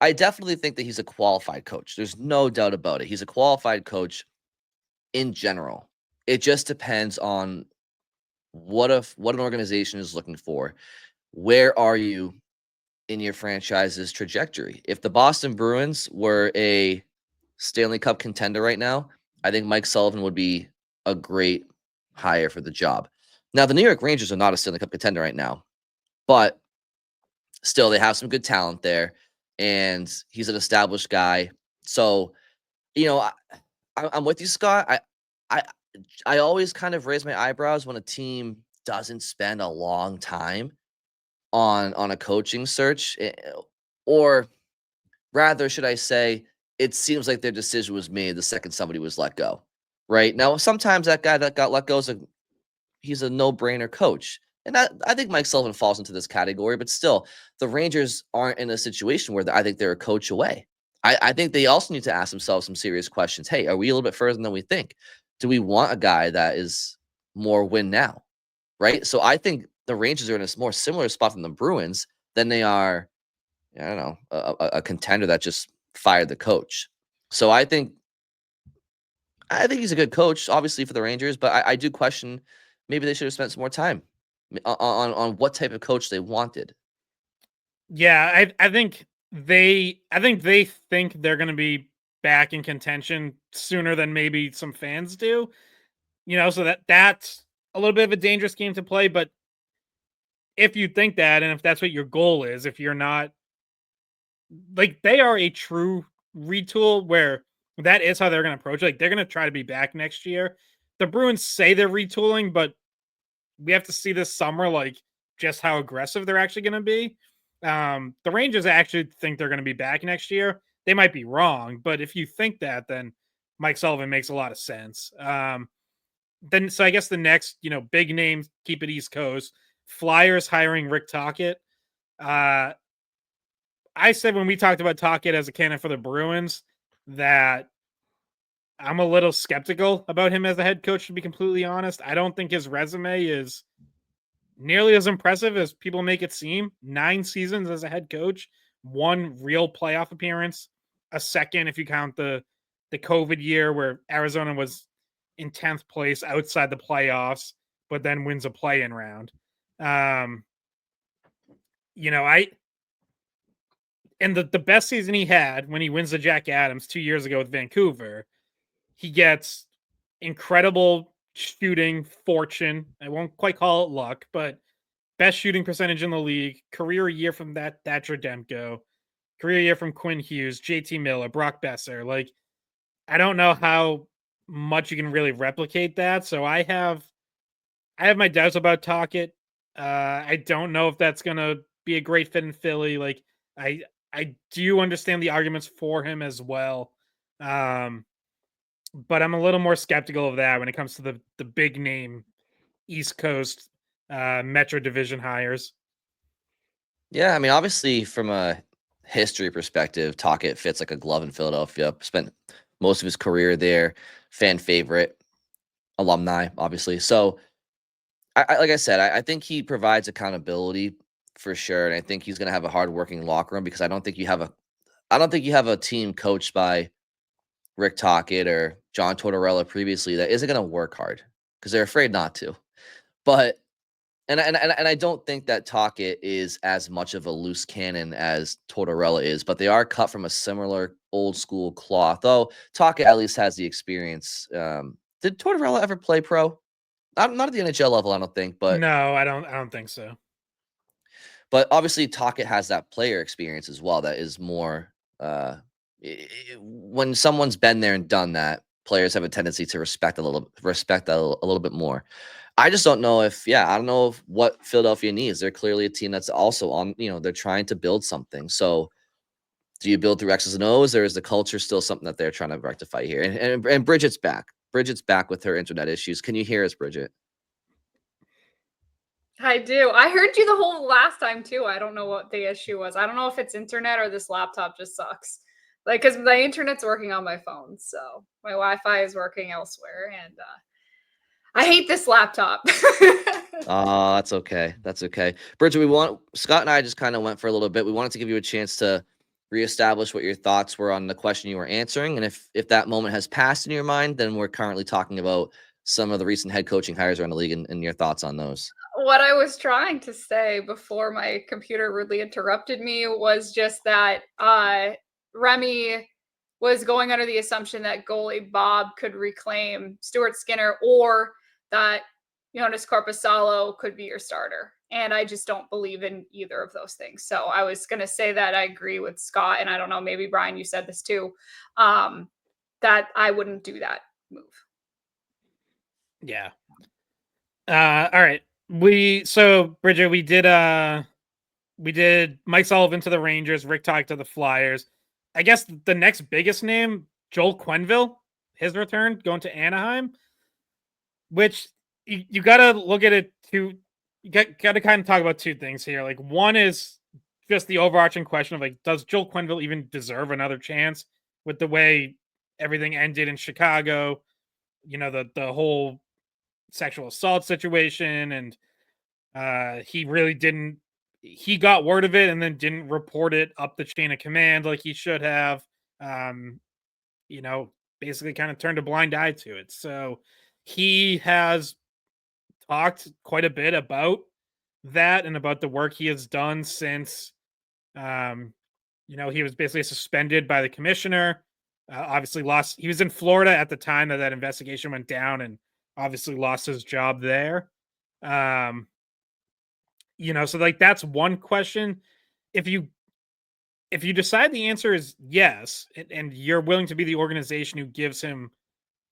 I definitely think that he's a qualified coach. There's no doubt about it. He's a qualified coach in general. It just depends on what an organization is looking for. Where are you in your franchise's trajectory? If the Boston Bruins were a Stanley Cup contender right now, I think Mike Sullivan would be a great hire for the job. Now, the New York Rangers are not a Stanley Cup contender right now, but still, they have some good talent there, and he's an established guy. So, I'm with you, Scott. I, I always kind of raise my eyebrows when a team doesn't spend a long time on a coaching search, or rather, should I say, it seems like their decision was made the second somebody was let go. Right now, sometimes that guy that got let go he's a no-brainer coach. And I think Mike Sullivan falls into this category, but still, the Rangers aren't in a situation where I think they're a coach away. I think they also need to ask themselves some serious questions. Hey, are we a little bit further than we think? Do we want a guy that is more win now? Right. So I think the Rangers are in a more similar spot than the Bruins than they are, I don't know, a contender that just fired the coach. So I think he's a good coach, obviously for the Rangers, but I do question maybe they should have spent some more time on what type of coach they wanted. Yeah, I think they think they're going to be back in contention sooner than maybe some fans do. So that's a little bit of a dangerous game to play. But if you think that, and if that's what your goal is, if you're not like they are a true retool where that is how they're going to approach it. Like they're going to try to be back next year. The Bruins say they're retooling, but we have to see this summer, like just how aggressive they're actually going to be. The Rangers actually think they're going to be back next year. They might be wrong, but if you think that, then Mike Sullivan makes a lot of sense. Then, so I guess the next, big name, keep it East Coast. Flyers hiring Rick Tocchet. Uh, I said when we talked about Tocchet as a candidate for the Bruins that I'm a little skeptical about him as a head coach, to be completely honest. I don't think his resume is nearly as impressive as people make it seem. 9 seasons as a head coach, 1 real playoff appearance, a second if you count the COVID year where Arizona was in 10th place outside the playoffs, but then wins a play-in round. Um, I and the best season he had when he wins the Jack Adams 2 years ago with Vancouver, he gets incredible shooting fortune. I won't quite call it luck, but best shooting percentage in the league, career year from Thatcher Demko, career year from Quinn Hughes, JT Miller, Brock Besser. Like, I don't know how much you can really replicate that. So I have my doubts about Tocchet. I don't know if that's gonna be a great fit in Philly. Like, I I do understand the arguments for him as well. Um, but I'm a little more skeptical of that when it comes to the big name East Coast Metro Division hires. Yeah, I mean, obviously from a history perspective, Tocchet fits like a glove in Philadelphia. Spent most of his career there, fan favorite, alumni, obviously. So, like I said, I think he provides accountability for sure, and I think he's going to have a hardworking locker room because I don't think you have a team coached by Rick Tocchet or John Tortorella previously that isn't going to work hard because they're afraid not to. But and I don't think that Tocchet is as much of a loose cannon as Tortorella is, but they are cut from a similar old school cloth. Though Tocchet at least has the experience. Did Tortorella ever play pro? Not at the NHL level, I don't think, but No, I don't think so. obviously Tocchet has that player experience as well. That is more when someone's been there and done that, players have a tendency to respect that a little bit more. I just don't know if, I don't know if what Philadelphia needs. They're clearly a team that's also on, they're trying to build something. So do you build through X's and O's, or is the culture still something that they're trying to rectify here? And Bridget's back. Bridget's back with her internet issues. Can you hear us, Bridget? I do. I heard you the whole last time too. I don't know what the issue was. I don't know if it's internet or this laptop just sucks. Like, because the internet's working on my phone, so my Wi-Fi is working elsewhere, and I hate this laptop. Oh, that's okay. That's okay. Bridget, Scott and I just kind of went for a little bit. We wanted to give you a chance to reestablish what your thoughts were on the question you were answering. And if that moment has passed in your mind, then we're currently talking about some of the recent head coaching hires around the league and your thoughts on those. What I was trying to say before my computer rudely interrupted me was just that Remy was going under the assumption that goalie Bob could reclaim Stuart Skinner, or that Jonas Corposalo could be your starter. And I just don't believe in either of those things. So I was going to say that I agree with Scott, and I don't know, maybe Brian, you said this too, that I wouldn't do that move. Yeah. All right. Bridget, we did Mike Sullivan to the Rangers, Rick Tocchet to the Flyers. I guess the next biggest name, Joel Quenneville, his return going to Anaheim, which you got to look at it you got to kind of talk about two things here. Like, one is just the overarching question of like, does Joel Quenneville even deserve another chance with the way everything ended in Chicago? You know, the whole sexual assault situation, and he really didn't. He got word of it and then didn't report it up the chain of command like he should have. Um, you know, basically kind of turned a blind eye to it. So he has talked quite a bit about that and about the work he has done since um, you know, he was basically suspended by the commissioner. Obviously lost. He was in Florida at the time that that investigation went down, and obviously lost his job there. Um, you know, so like that's one question. If you if you decide the answer is yes, and you're willing to be the organization who gives him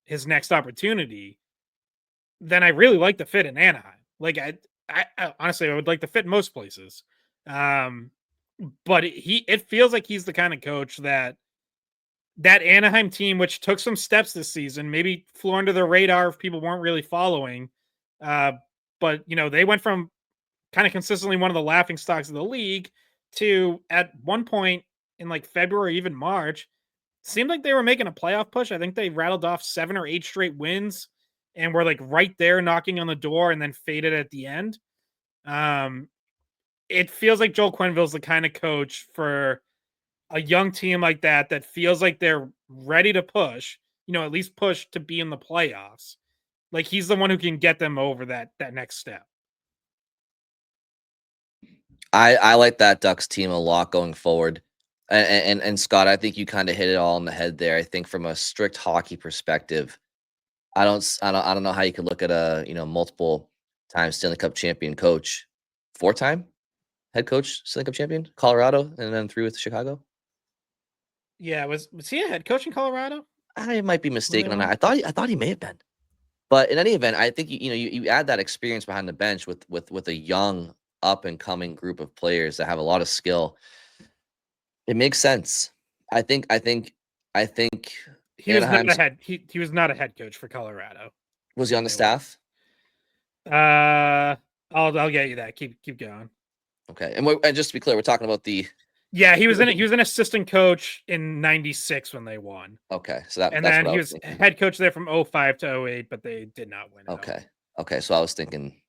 his next opportunity, then I really like the fit in Anaheim. Like I honestly I would like the fit in most places. Um, but it feels like he's the kind of coach that Anaheim team, which took some steps this season, maybe flew under the radar if people weren't really following. Uh, but you know, they went from kind of consistently one of the laughing stocks of the league to at one point in like February, even March, seemed like they were making a playoff push. I think they rattled off 7 or 8 straight wins and were like right there knocking on the door and then faded at the end. Um, it feels like Joel Quenneville's the kind of coach for a young team like that that feels like they're ready to push, you know, at least push to be in the playoffs. Like he's the one who can get them over that next step. I like that Ducks team a lot going forward. And Scott, I think you kind of hit it all on the head there. I think from a strict hockey perspective, I don't know how you could look at a, you know, multiple time Stanley Cup champion coach, 4-time head coach Stanley Cup champion, Colorado, and then 3 with Chicago. Yeah, was he a head coach in Colorado? I might be mistaken on that. I thought he may have been. But in any event, I think you add that experience behind the bench with a young up and coming group of players that have a lot of skill. It makes sense. I think He was not a Anaheim's head he was not a head coach for Colorado. was he on the They were. staff? I'll get you that. Keep going. Okay. And just to be clear, we're talking about the Yeah, he was an assistant coach in 96 when they won. okay. So And that's then what I he was was thinking. head coach there from 05 to 08, but they did not win at all. Okay. Okay. So I was thinking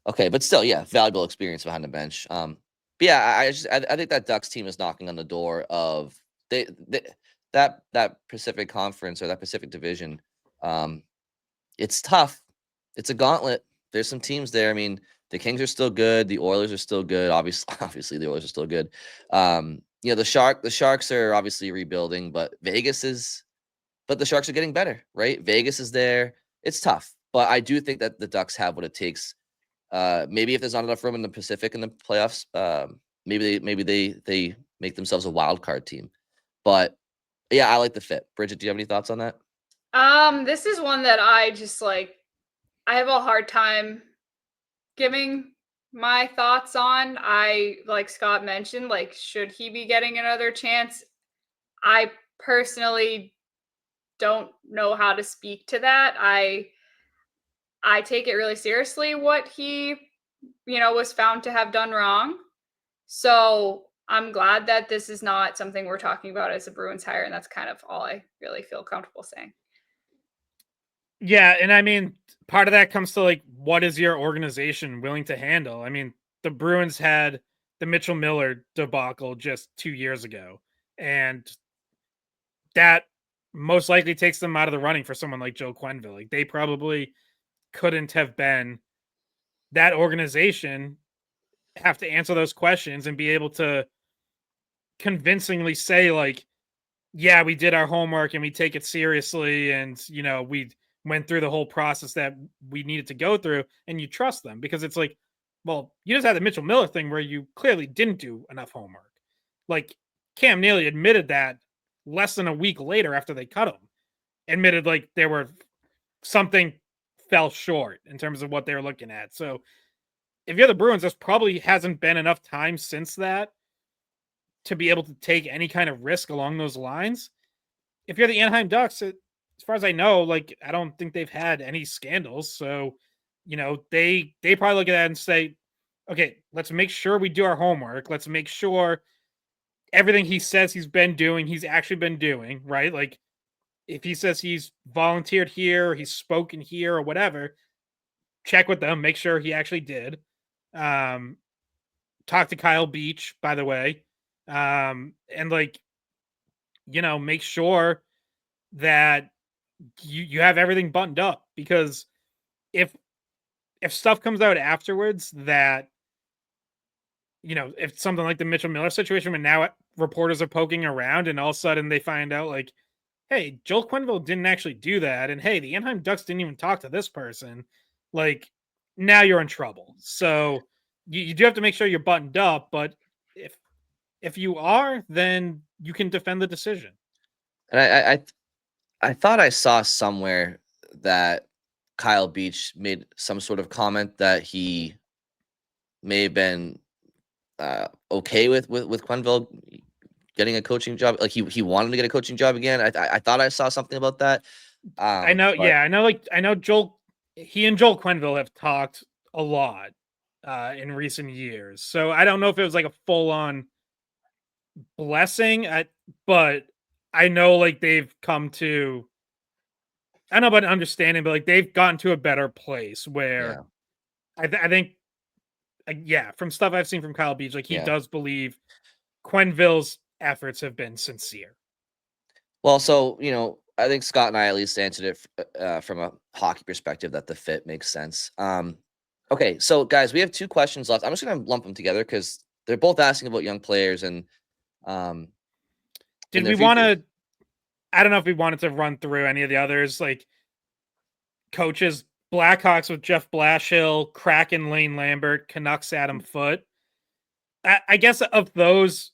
okay, but still, yeah, valuable experience behind the bench. But yeah, I think that Ducks team is knocking on the door of they that Pacific Conference or that Pacific Division. Um, it's tough. It's a gauntlet. There's some teams there. I mean, the Kings are still good. The Oilers are still good. Obviously, the Oilers are still good. You know, the Sharks are obviously rebuilding, but but the Sharks are getting better, right? Vegas is there. It's tough, but I do think that the Ducks have what it takes. Maybe if there's not enough room in the Pacific in the playoffs, maybe they make themselves a wild card team. But yeah, I like the fit. Bridget, do you have any thoughts on that? This is one that I just like I have a hard time giving my thoughts on. I like Scott mentioned, like, should he be getting another chance? I personally don't know how to speak to that. I take it really seriously what he, was found to have done wrong. So I'm glad that this is not something we're talking about as a Bruins hire, and that's kind of all I really feel comfortable saying. Yeah, and I mean, part of that comes to like, what is your organization willing to handle? I mean, the Bruins had the Mitchell Miller debacle just 2 years ago, and that most likely takes them out of the running for someone like Joe Quenneville. Like, they probably couldn't have been that organization, have to answer those questions and be able to convincingly say, like, yeah, we did our homework and we take it seriously, and we went through the whole process that we needed to go through, and you trust them. Because it's like, well, you just had the Mitchell Miller thing where you clearly didn't do enough homework. Like, Cam Neely admitted that less than a week later after they cut him, admitted like there were something fell short in terms of what they were looking at. So if you're the Bruins, there's probably hasn't been enough time since that to be able to take any kind of risk along those lines. If you're the Anaheim Ducks, as far as I know, like, I don't think they've had any scandals. So, they probably look at that and say, okay, let's make sure we do our homework. Let's make sure everything he says he's been doing, he's actually been doing, right? Like if he says he's volunteered here, or he's spoken here, or whatever, check with them, make sure he actually did. Um, talk to Kyle Beach, by the way, and like make sure that you have everything buttoned up, because if stuff comes out afterwards that if something like the Mitchell Miller situation, when now reporters are poking around and all of a sudden they find out like, hey, Joel Quenneville didn't actually do that, and hey, the Anaheim Ducks didn't even talk to this person, like now you're in trouble. So you do have to make sure you're buttoned up, but if you are, then you can defend the decision. And I thought I saw somewhere that Kyle Beach made some sort of comment that he may have been okay with Quenneville getting a coaching job. Like he wanted to get a coaching job again. I thought I saw something about that. I know, But yeah, I know Joel. He and Joel Quenneville have talked a lot in recent years, so I don't know if it was like a full on blessing. But I know like they've come to. I don't know about understanding, but like they've gotten to a better place where yeah, I think, yeah, from stuff I've seen from Kyle Beach, like he yeah. does believe Quenneville's efforts have been sincere. Well, so I think Scott and I at least answered it from a hockey perspective that the fit makes sense. Okay, so guys, we have two questions left. I'm just gonna lump them together because they're both asking about young players and um in Did their we want future. to? I don't know if we wanted to run through any of the others, like coaches. Blackhawks with Jeff Blashill, Kraken Lane Lambert, Canucks Adam Foote. I guess of those,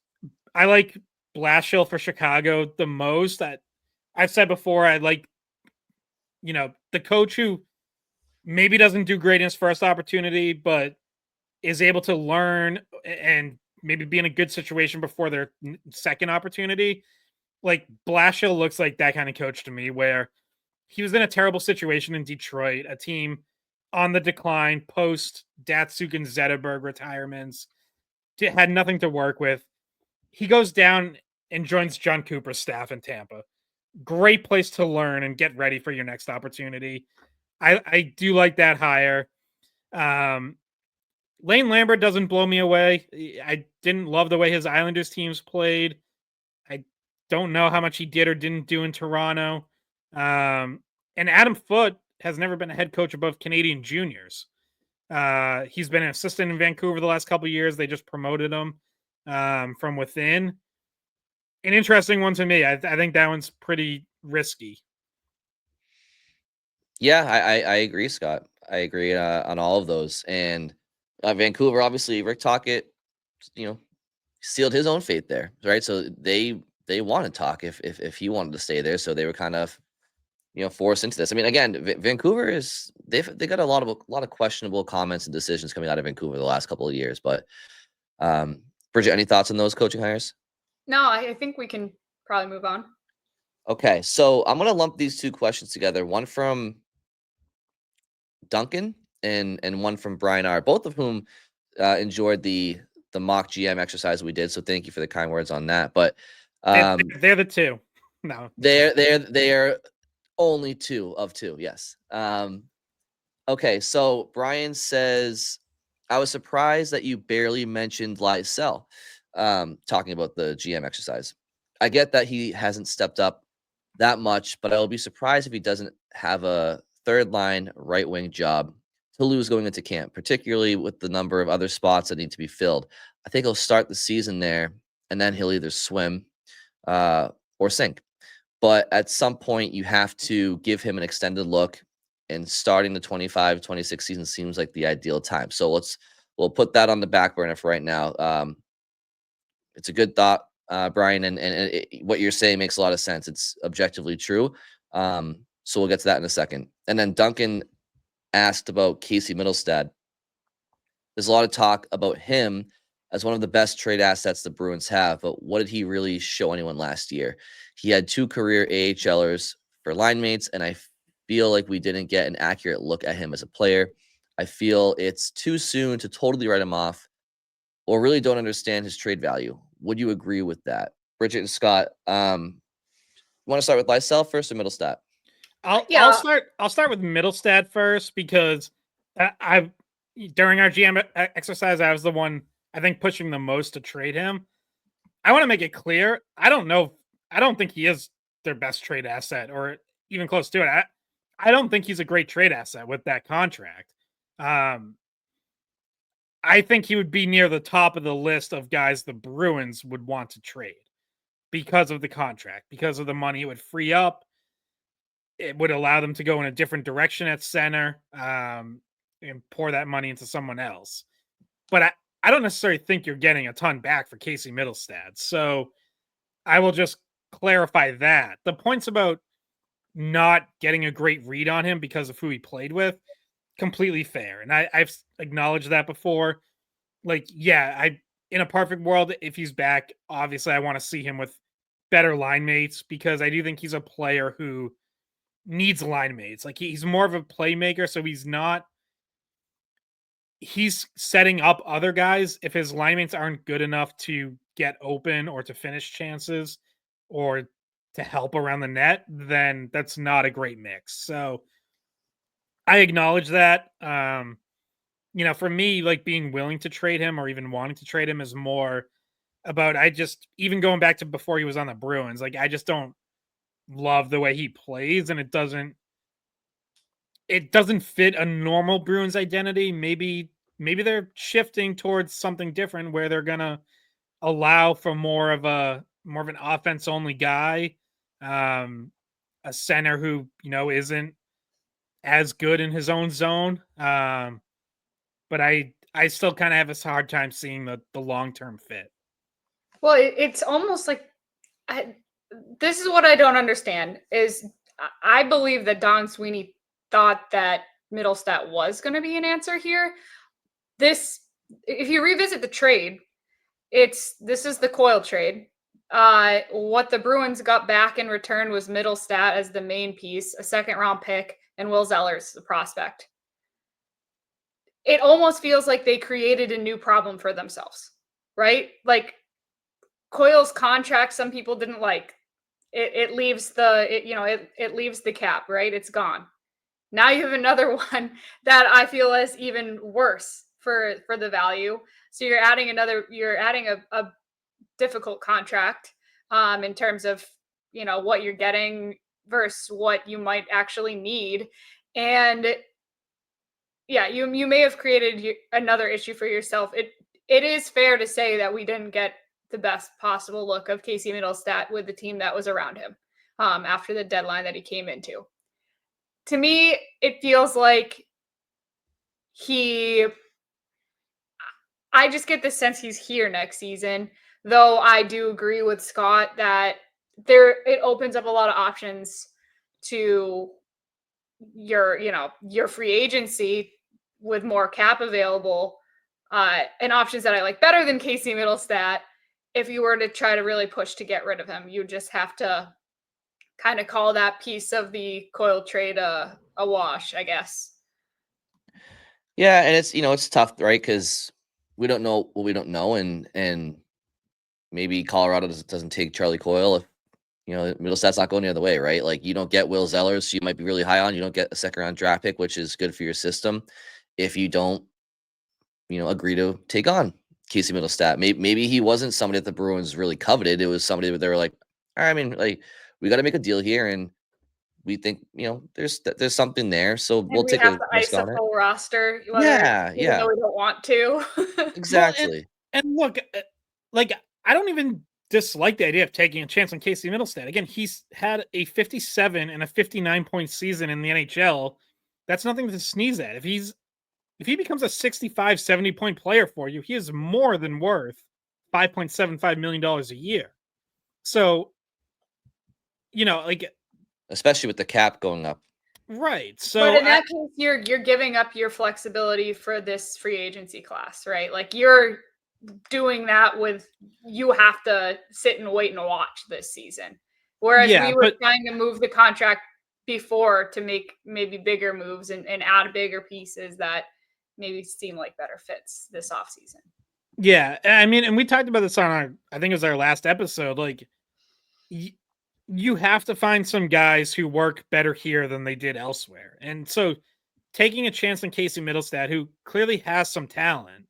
I like Blashill for Chicago the most. I've said before, I like the coach who maybe doesn't do great in his first opportunity, but is able to learn and maybe be in a good situation before their second opportunity. Like Blashill looks like that kind of coach to me, where he was in a terrible situation in Detroit, a team on the decline post Datsuk and Zetterberg retirements, had nothing to work with. He goes down and joins John Cooper's staff in Tampa. Great place to learn and get ready for your next opportunity. I do like that hire. Um, Lane Lambert doesn't blow me away. I didn't love the way his Islanders teams played. I don't know how much he did or didn't do in Toronto. And Adam Foote has never been a head coach above Canadian juniors. He's been an assistant in Vancouver the last couple of years. They just promoted him from within. An interesting one to me. I think that one's pretty risky. Yeah, I agree, Scott. I agree on all of those. And Vancouver, obviously, Rick Tocchet, sealed his own fate there, right? So they wanted Talk if he wanted to stay there, so they were kind of forced into this. I mean, again, Vancouver is they got a lot of questionable comments and decisions coming out of Vancouver the last couple of years. But Bridget, any thoughts on those coaching hires? No, I think we can probably move on. Okay, so I'm gonna lump these two questions together. One from Duncan and one from Brian R. Both of whom enjoyed the mock GM exercise we did. So thank you for the kind words on that. But They're the two. No, they're only two of two. Yes. Okay. So Brian says, I was surprised that you barely mentioned Lysell, talking about the GM exercise. I get that he hasn't stepped up that much, but I will be surprised if he doesn't have a third line right wing job to lose going into camp, particularly with the number of other spots that need to be filled. I think he'll start the season there, and then he'll either swim or sink. But at some point, you have to give him an extended look, and starting the 25-26 season seems like the ideal time. So we'll put that on the back burner for right now. It's a good thought, Brian, and what you're saying makes a lot of sense. It's objectively true. So we'll get to that in a second. And then Duncan asked about Casey Mittelstadt. There's a lot of talk about him as one of the best trade assets the Bruins have, but what did he really show anyone last year? He had 2 career AHLers for line mates, and I feel like we didn't get an accurate look at him as a player. I feel it's too soon to totally write him off or really don't understand his trade value. Would you agree with that? Bridget and Scott, want to start with Lysell first or Mittelstadt? I'll start with Mittelstadt first because I during our GM exercise I was the one I think pushing the most to trade him. I want to make it clear I don't think he is their best trade asset or even close to it. I don't think he's a great trade asset with that contract. I think he would be near the top of the list of guys the Bruins would want to trade because of the contract, because of the money it would free up. It would allow them to go in a different direction at center, and pour that money into someone else. But I don't necessarily think you're getting a ton back for Casey Mittelstadt. So I will just clarify that. The points about not getting a great read on him because of who he played with, completely fair. And I've acknowledged that before. Like, yeah, in a perfect world, if he's back, obviously I want to see him with better line mates because I do think he's a player who needs line mates. Like he's more of a playmaker, so he's setting up other guys if his line mates aren't good enough to get open or to finish chances or to help around the net, then that's not a great mix. So I acknowledge that. For me, like being willing to trade him or even wanting to trade him is more about even going back to before he was on the Bruins, like I just don't love the way he plays and it doesn't fit a normal Bruins identity. Maybe they're shifting towards something different where they're gonna allow for more of an offense only guy, a center who isn't as good in his own zone. But I still kind of have a hard time seeing the long term fit. Well, it's almost like this is what I don't understand is I believe that Don Sweeney thought that Mittelstadt was going to be an answer here. If you revisit the trade, this is the Coyle trade. What the Bruins got back in return was Mittelstadt as the main piece, a second round pick, and Will Zellers, the prospect. It almost feels like they created a new problem for themselves, right? Like Coyle's contract, some people didn't like. It leaves it leaves the cap, right? It's gone. Now you have another one that I feel is even worse for the value. So you're adding a difficult contract in terms of what you're getting versus what you might actually need. And yeah, you may have created another issue for yourself. It is fair to say that we didn't get the best possible look of Casey Mittelstadt with the team that was around him after the deadline that he came into. To me, it feels like I just get the sense he's here next season, though I do agree with Scott that it opens up a lot of options to your free agency with more cap available, and options that I like better than Casey Mittelstadt. If you were to try to really push to get rid of him, you just have to kind of call that piece of the Coyle trade a wash, I guess. Yeah, and it's tough, right? Because we don't know what we don't know, and maybe Colorado doesn't take Charlie Coyle if Mittelstadt's not going the other way, right? Like you don't get Will Zellers, so you might be really high on. You don't get a second round draft pick, which is good for your system. If you don't, agree to take on Casey Mittelstadt, maybe he wasn't somebody that the Bruins really coveted. It was somebody that they were like, all right, I mean, like we got to make a deal here, and we think there's something there, so And we'll we take have a to risk ice a on it. full roster, Yeah, even though yeah, we don't want to. exactly. And look, like I don't even dislike the idea of taking a chance on Casey Mittelstadt. Again, he's had a 57 and a 59 point season in the NHL. That's nothing to sneeze at. If he becomes a 65, 70 point player for you, he is more than worth $5.75 million a year. So, Especially with the cap going up. right. So But in that case, you're giving up your flexibility for this free agency class, right? Like you're doing that with you have to sit and wait and watch this season. Whereas we were trying to move the contract before to make maybe bigger moves and add bigger pieces that maybe seem like better fits this offseason. Yeah, I mean, and we talked about this on our, I think it was our last episode. Like, you have to find some guys who work better here than they did elsewhere. And so taking a chance on Casey Mittelstadt, who clearly has some talent,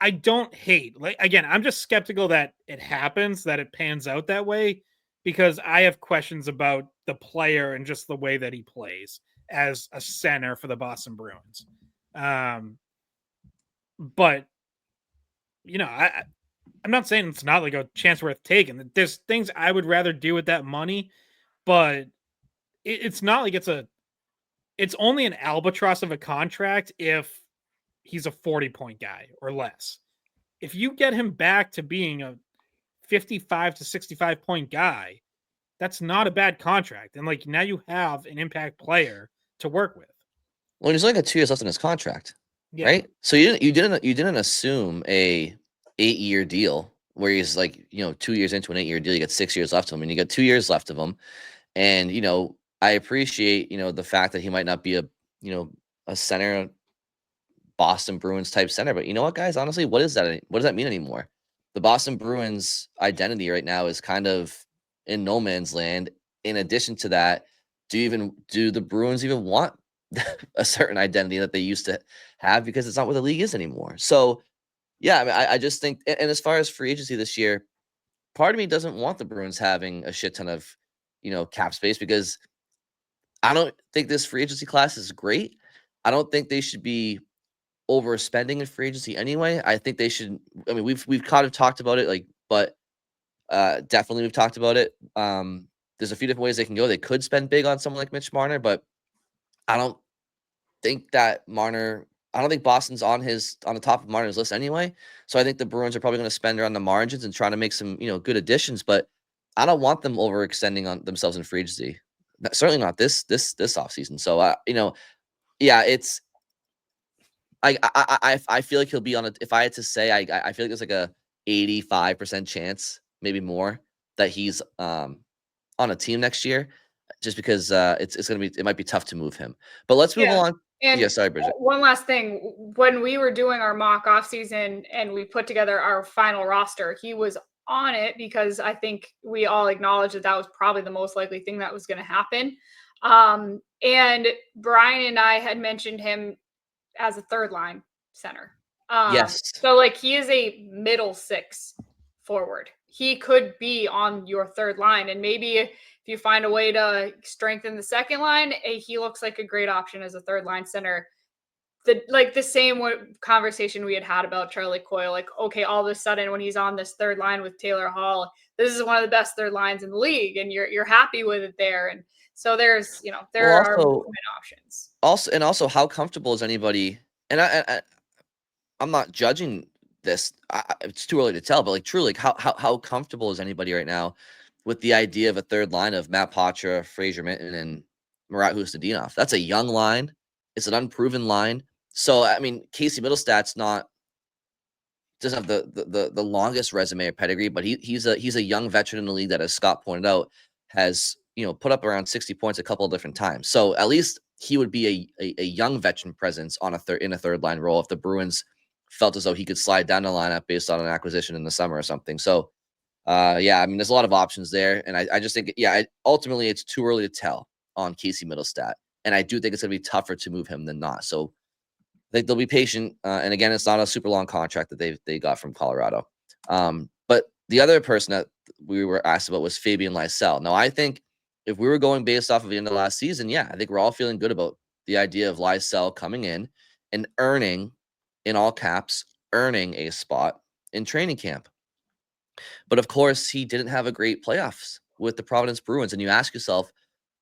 I don't hate. Like, again, I'm just skeptical that it happens, that it pans out that way, because I have questions about the player and just the way that he plays as a center for the Boston Bruins. But I'm not saying it's not like a chance worth taking. There's things I would rather do with that money, but it's not like it's only an albatross of a contract if he's a 40-point guy or less. If you get him back to being a 55 to 65-point guy, that's not a bad contract. And like, now you have an impact player to work with. Well, he's only got 2 years left in his contract, Yeah. right? So you didn't assume a 8-year deal where he's like, 2 years into an 8-year deal, you got 6 years left of him, and you got 2 years left of him. And I appreciate the fact that he might not be a center, Boston Bruins type center, but you know what, guys? Honestly, what does that mean anymore? The Boston Bruins identity right now is kind of in no man's land. In addition to that, do the Bruins even want a certain identity that they used to have, because it's not what the league is anymore? So yeah, I mean, I just think, and as far as free agency this year, part of me doesn't want the Bruins having a shit ton of cap space, because I don't think this free agency class is great. I don't think they should be overspending in free agency anyway. I think they should. I mean, we've kind of talked about it, like, but definitely we've talked about it. There's a few different ways they can go. They could spend big on someone like Mitch Marner, but I don't think that Marner. I don't think Boston's on the top of Marner's list anyway. So I think the Bruins are probably going to spend around the margins and trying to make some good additions. But I don't want them overextending on themselves in free agency. Certainly not this offseason. So yeah, it's. I feel like he'll be on a. If I had to say, I feel like there's like a 85% chance, maybe more, that he's on a team next year, just because it might be tough to move him. But let's move on. And yeah, sorry, Bridget. One last thing, when we were doing our mock off season and we put together our final roster, he was on it because I think we all acknowledged that was probably the most likely thing that was going to happen. And Brian and I had mentioned him as a third line center. Yes. So like, he is a middle six forward. He could be on your third line, and maybe if you find a way to strengthen the second line, he looks like a great option as a third line center. The same conversation we had about Charlie Coyle. Like, okay, all of a sudden when he's on this third line with Taylor Hall, this is one of the best third lines in the league, and you're happy with it there. And so there's there are movement options. Also, how comfortable is anybody? And I'm not judging this. It's too early to tell, but like, truly, like, how comfortable is anybody right now with the idea of a third line of Matt Poitras, Fraser Minton, and Murat Hustadinov? That's a young line. It's an unproven line. So I mean, Casey Middlestad's doesn't have the longest resume or pedigree, but he's a young veteran in the league that, as Scott pointed out, has put up around 60 points a couple of different times. So at least he would be a young veteran presence on in a third line role if the Bruins felt as though he could slide down the lineup based on an acquisition in the summer or something. So yeah, I mean, there's a lot of options there, and I just think ultimately it's too early to tell on Casey Mittelstadt, and I do think it's going to be tougher to move him than not. So I think they'll be patient, and again, it's not a super long contract that they got from Colorado. But the other person that we were asked about was Fabian Lysell. Now, I think if we were going based off of the end of last season, yeah, I think we're all feeling good about the idea of Lysell coming in and earning, in all caps, earning a spot in training camp. But of course, he didn't have a great playoffs with the Providence Bruins, and you ask yourself,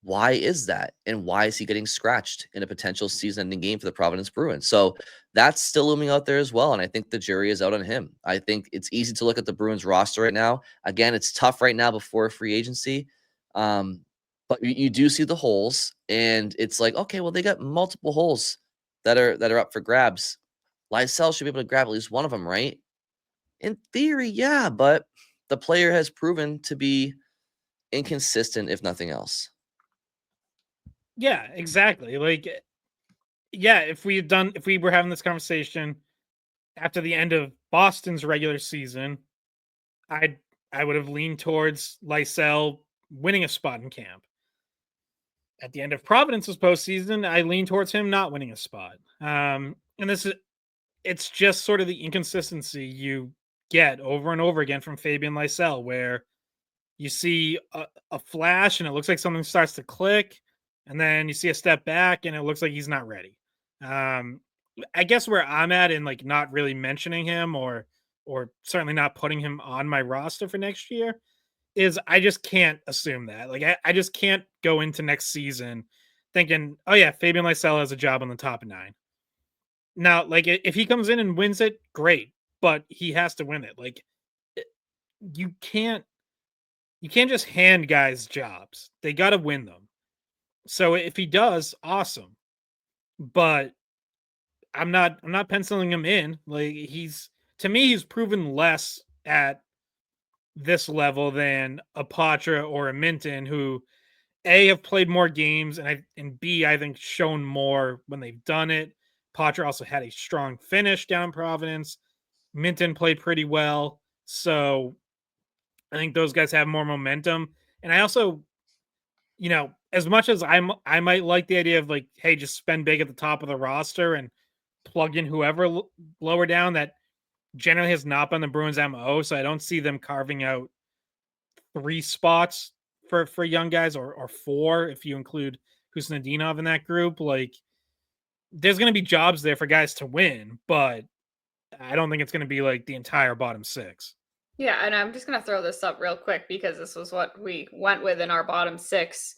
why is that? And why is he getting scratched in a potential season-ending game for the Providence Bruins? So that's still looming out there as well. And I think the jury is out on him. I think it's easy to look at the Bruins roster right now. Again, it's tough right now before free agency. But you do see the holes, and it's like, okay, well, they got multiple holes that are up for grabs. Lysell should be able to grab at least one of them, right? In theory, yeah, but the player has proven to be inconsistent, if nothing else. Yeah, exactly. Like, yeah, if we were having this conversation after the end of Boston's regular season, I would have leaned towards Lysell winning a spot in camp. At the end of Providence's postseason, I lean towards him not winning a spot. And it's just sort of the inconsistency you get over and over again from Fabian Lysell, where you see a flash and it looks like something starts to click, and then you see a step back and it looks like he's not ready. I guess where I'm at in like not really mentioning him or certainly not putting him on my roster for next year is I just can't assume that. Like I just can't go into next season thinking, oh yeah, Fabian Lysell has a job on the top 9. Now, like if he comes in and wins it, great, but he has to win it. Like you can't just hand guys jobs. They got to win them. So if he does, awesome. But I'm not penciling him in. Like to me he's proven less at this level than a Patra or a Minton, who A, have played more games, and B, I think shown more when they've done it. Patra also had a strong finish down in Providence. Minton played pretty well. So I think those guys have more momentum. And I also, as much as I might like the idea of like, hey, just spend big at the top of the roster and plug in whoever lower down, that generally has not been the Bruins' MO. So I don't see them carving out 3 spots for young guys, or 4 if you include Husnudinov in that group. Like there's going to be jobs there for guys to win, but I don't think it's going to be like the entire bottom 6. Yeah, and I'm just gonna throw this up real quick because this was what we went with in our bottom 6,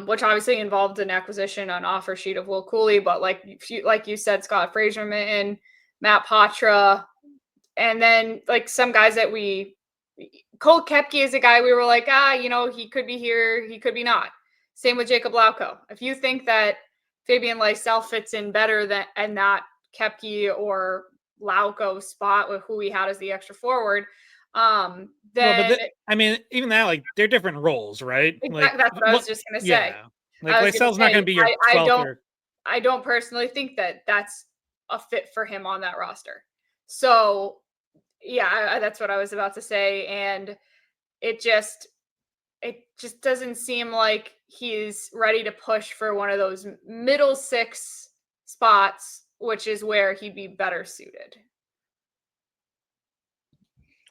which obviously involved an acquisition on offer sheet of Will Cooley, but like you said, Scott Fraser-Minton, Matt Patra, and then like some guys that Cole Koepke is a guy we were like, he could be here, he could be not. Same with Jacob Lauko. If you think that Fabian Lysell fits in better and not Koepke or Lauko spot with who we had as the extra forward, then I mean, even that, like they're different roles, right? Like that's what I was just gonna say. Yeah, like Lysell's not going to be your 12th. I don't personally think that that's a fit for him on that roster. So yeah, that's what I was about to say, and it just doesn't seem like he's ready to push for one of those middle 6 spots, which is where he'd be better suited.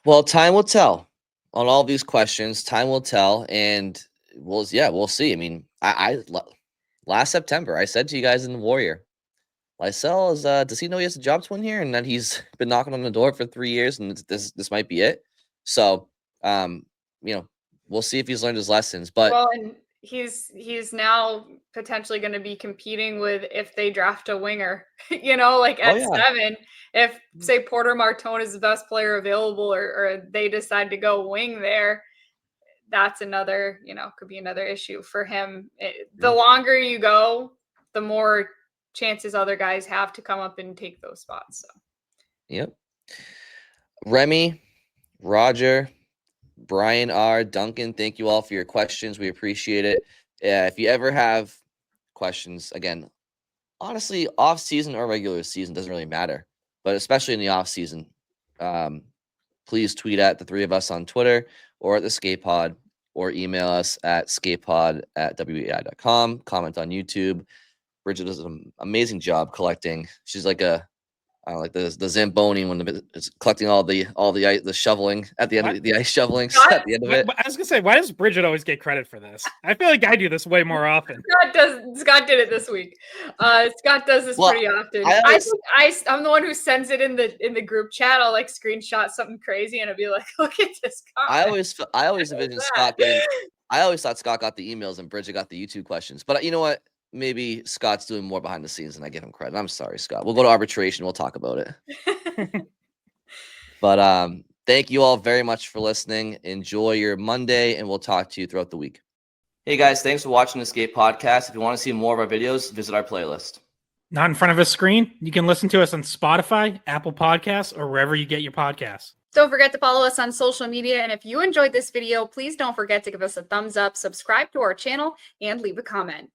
Well, time will tell on all these questions. Time will tell, and we'll see. I mean, I last September I said to you guys in the Warrior, Lysell is does he know he has a job to win here, and that he's been knocking on the door for 3 years, and this might be it. So we'll see if he's learned his lessons. But well, and he's now potentially going to be competing with, if they draft a winger, like at 7, if say Porter Martone is the best player available, or they decide to go wing there, that's another, could be another issue for him. The longer you go, the more chances other guys have to come up and take those spots. So, yep. Remy, Roger, Brian R., Duncan, thank you all for your questions. We appreciate it. If you ever have questions, again, honestly, off season or regular season doesn't really matter, but especially in the off season, please tweet at the 3 of us on Twitter or at the Skate Pod, or email us at skatepod@weei.com. Comment on YouTube. Bridget does an amazing job collecting. She's like like the Zamboni when it's collecting all the ice, the shoveling at the end of the ice shoveling at the end of it. I was gonna say, why does Bridget always get credit for this? I feel like I do this way more often. Scott did it this week. Scott does this pretty often. I'm the one who sends it in the group chat. I'll like screenshot something crazy and I'll be like, look at this comment. I always envisioned Scott getting. I always thought Scott got the emails and Bridget got the YouTube questions. But you know what? Maybe Scott's doing more behind the scenes than I give him credit. I'm sorry, Scott. We'll go to arbitration. We'll talk about it. But thank you all very much for listening. Enjoy your Monday, and we'll talk to you throughout the week. Hey, guys. Thanks for watching the Skate Podcast. If you want to see more of our videos, visit our playlist. Not in front of a screen? You can listen to us on Spotify, Apple Podcasts, or wherever you get your podcasts. Don't forget to follow us on social media. And if you enjoyed this video, please don't forget to give us a thumbs up, subscribe to our channel, and leave a comment.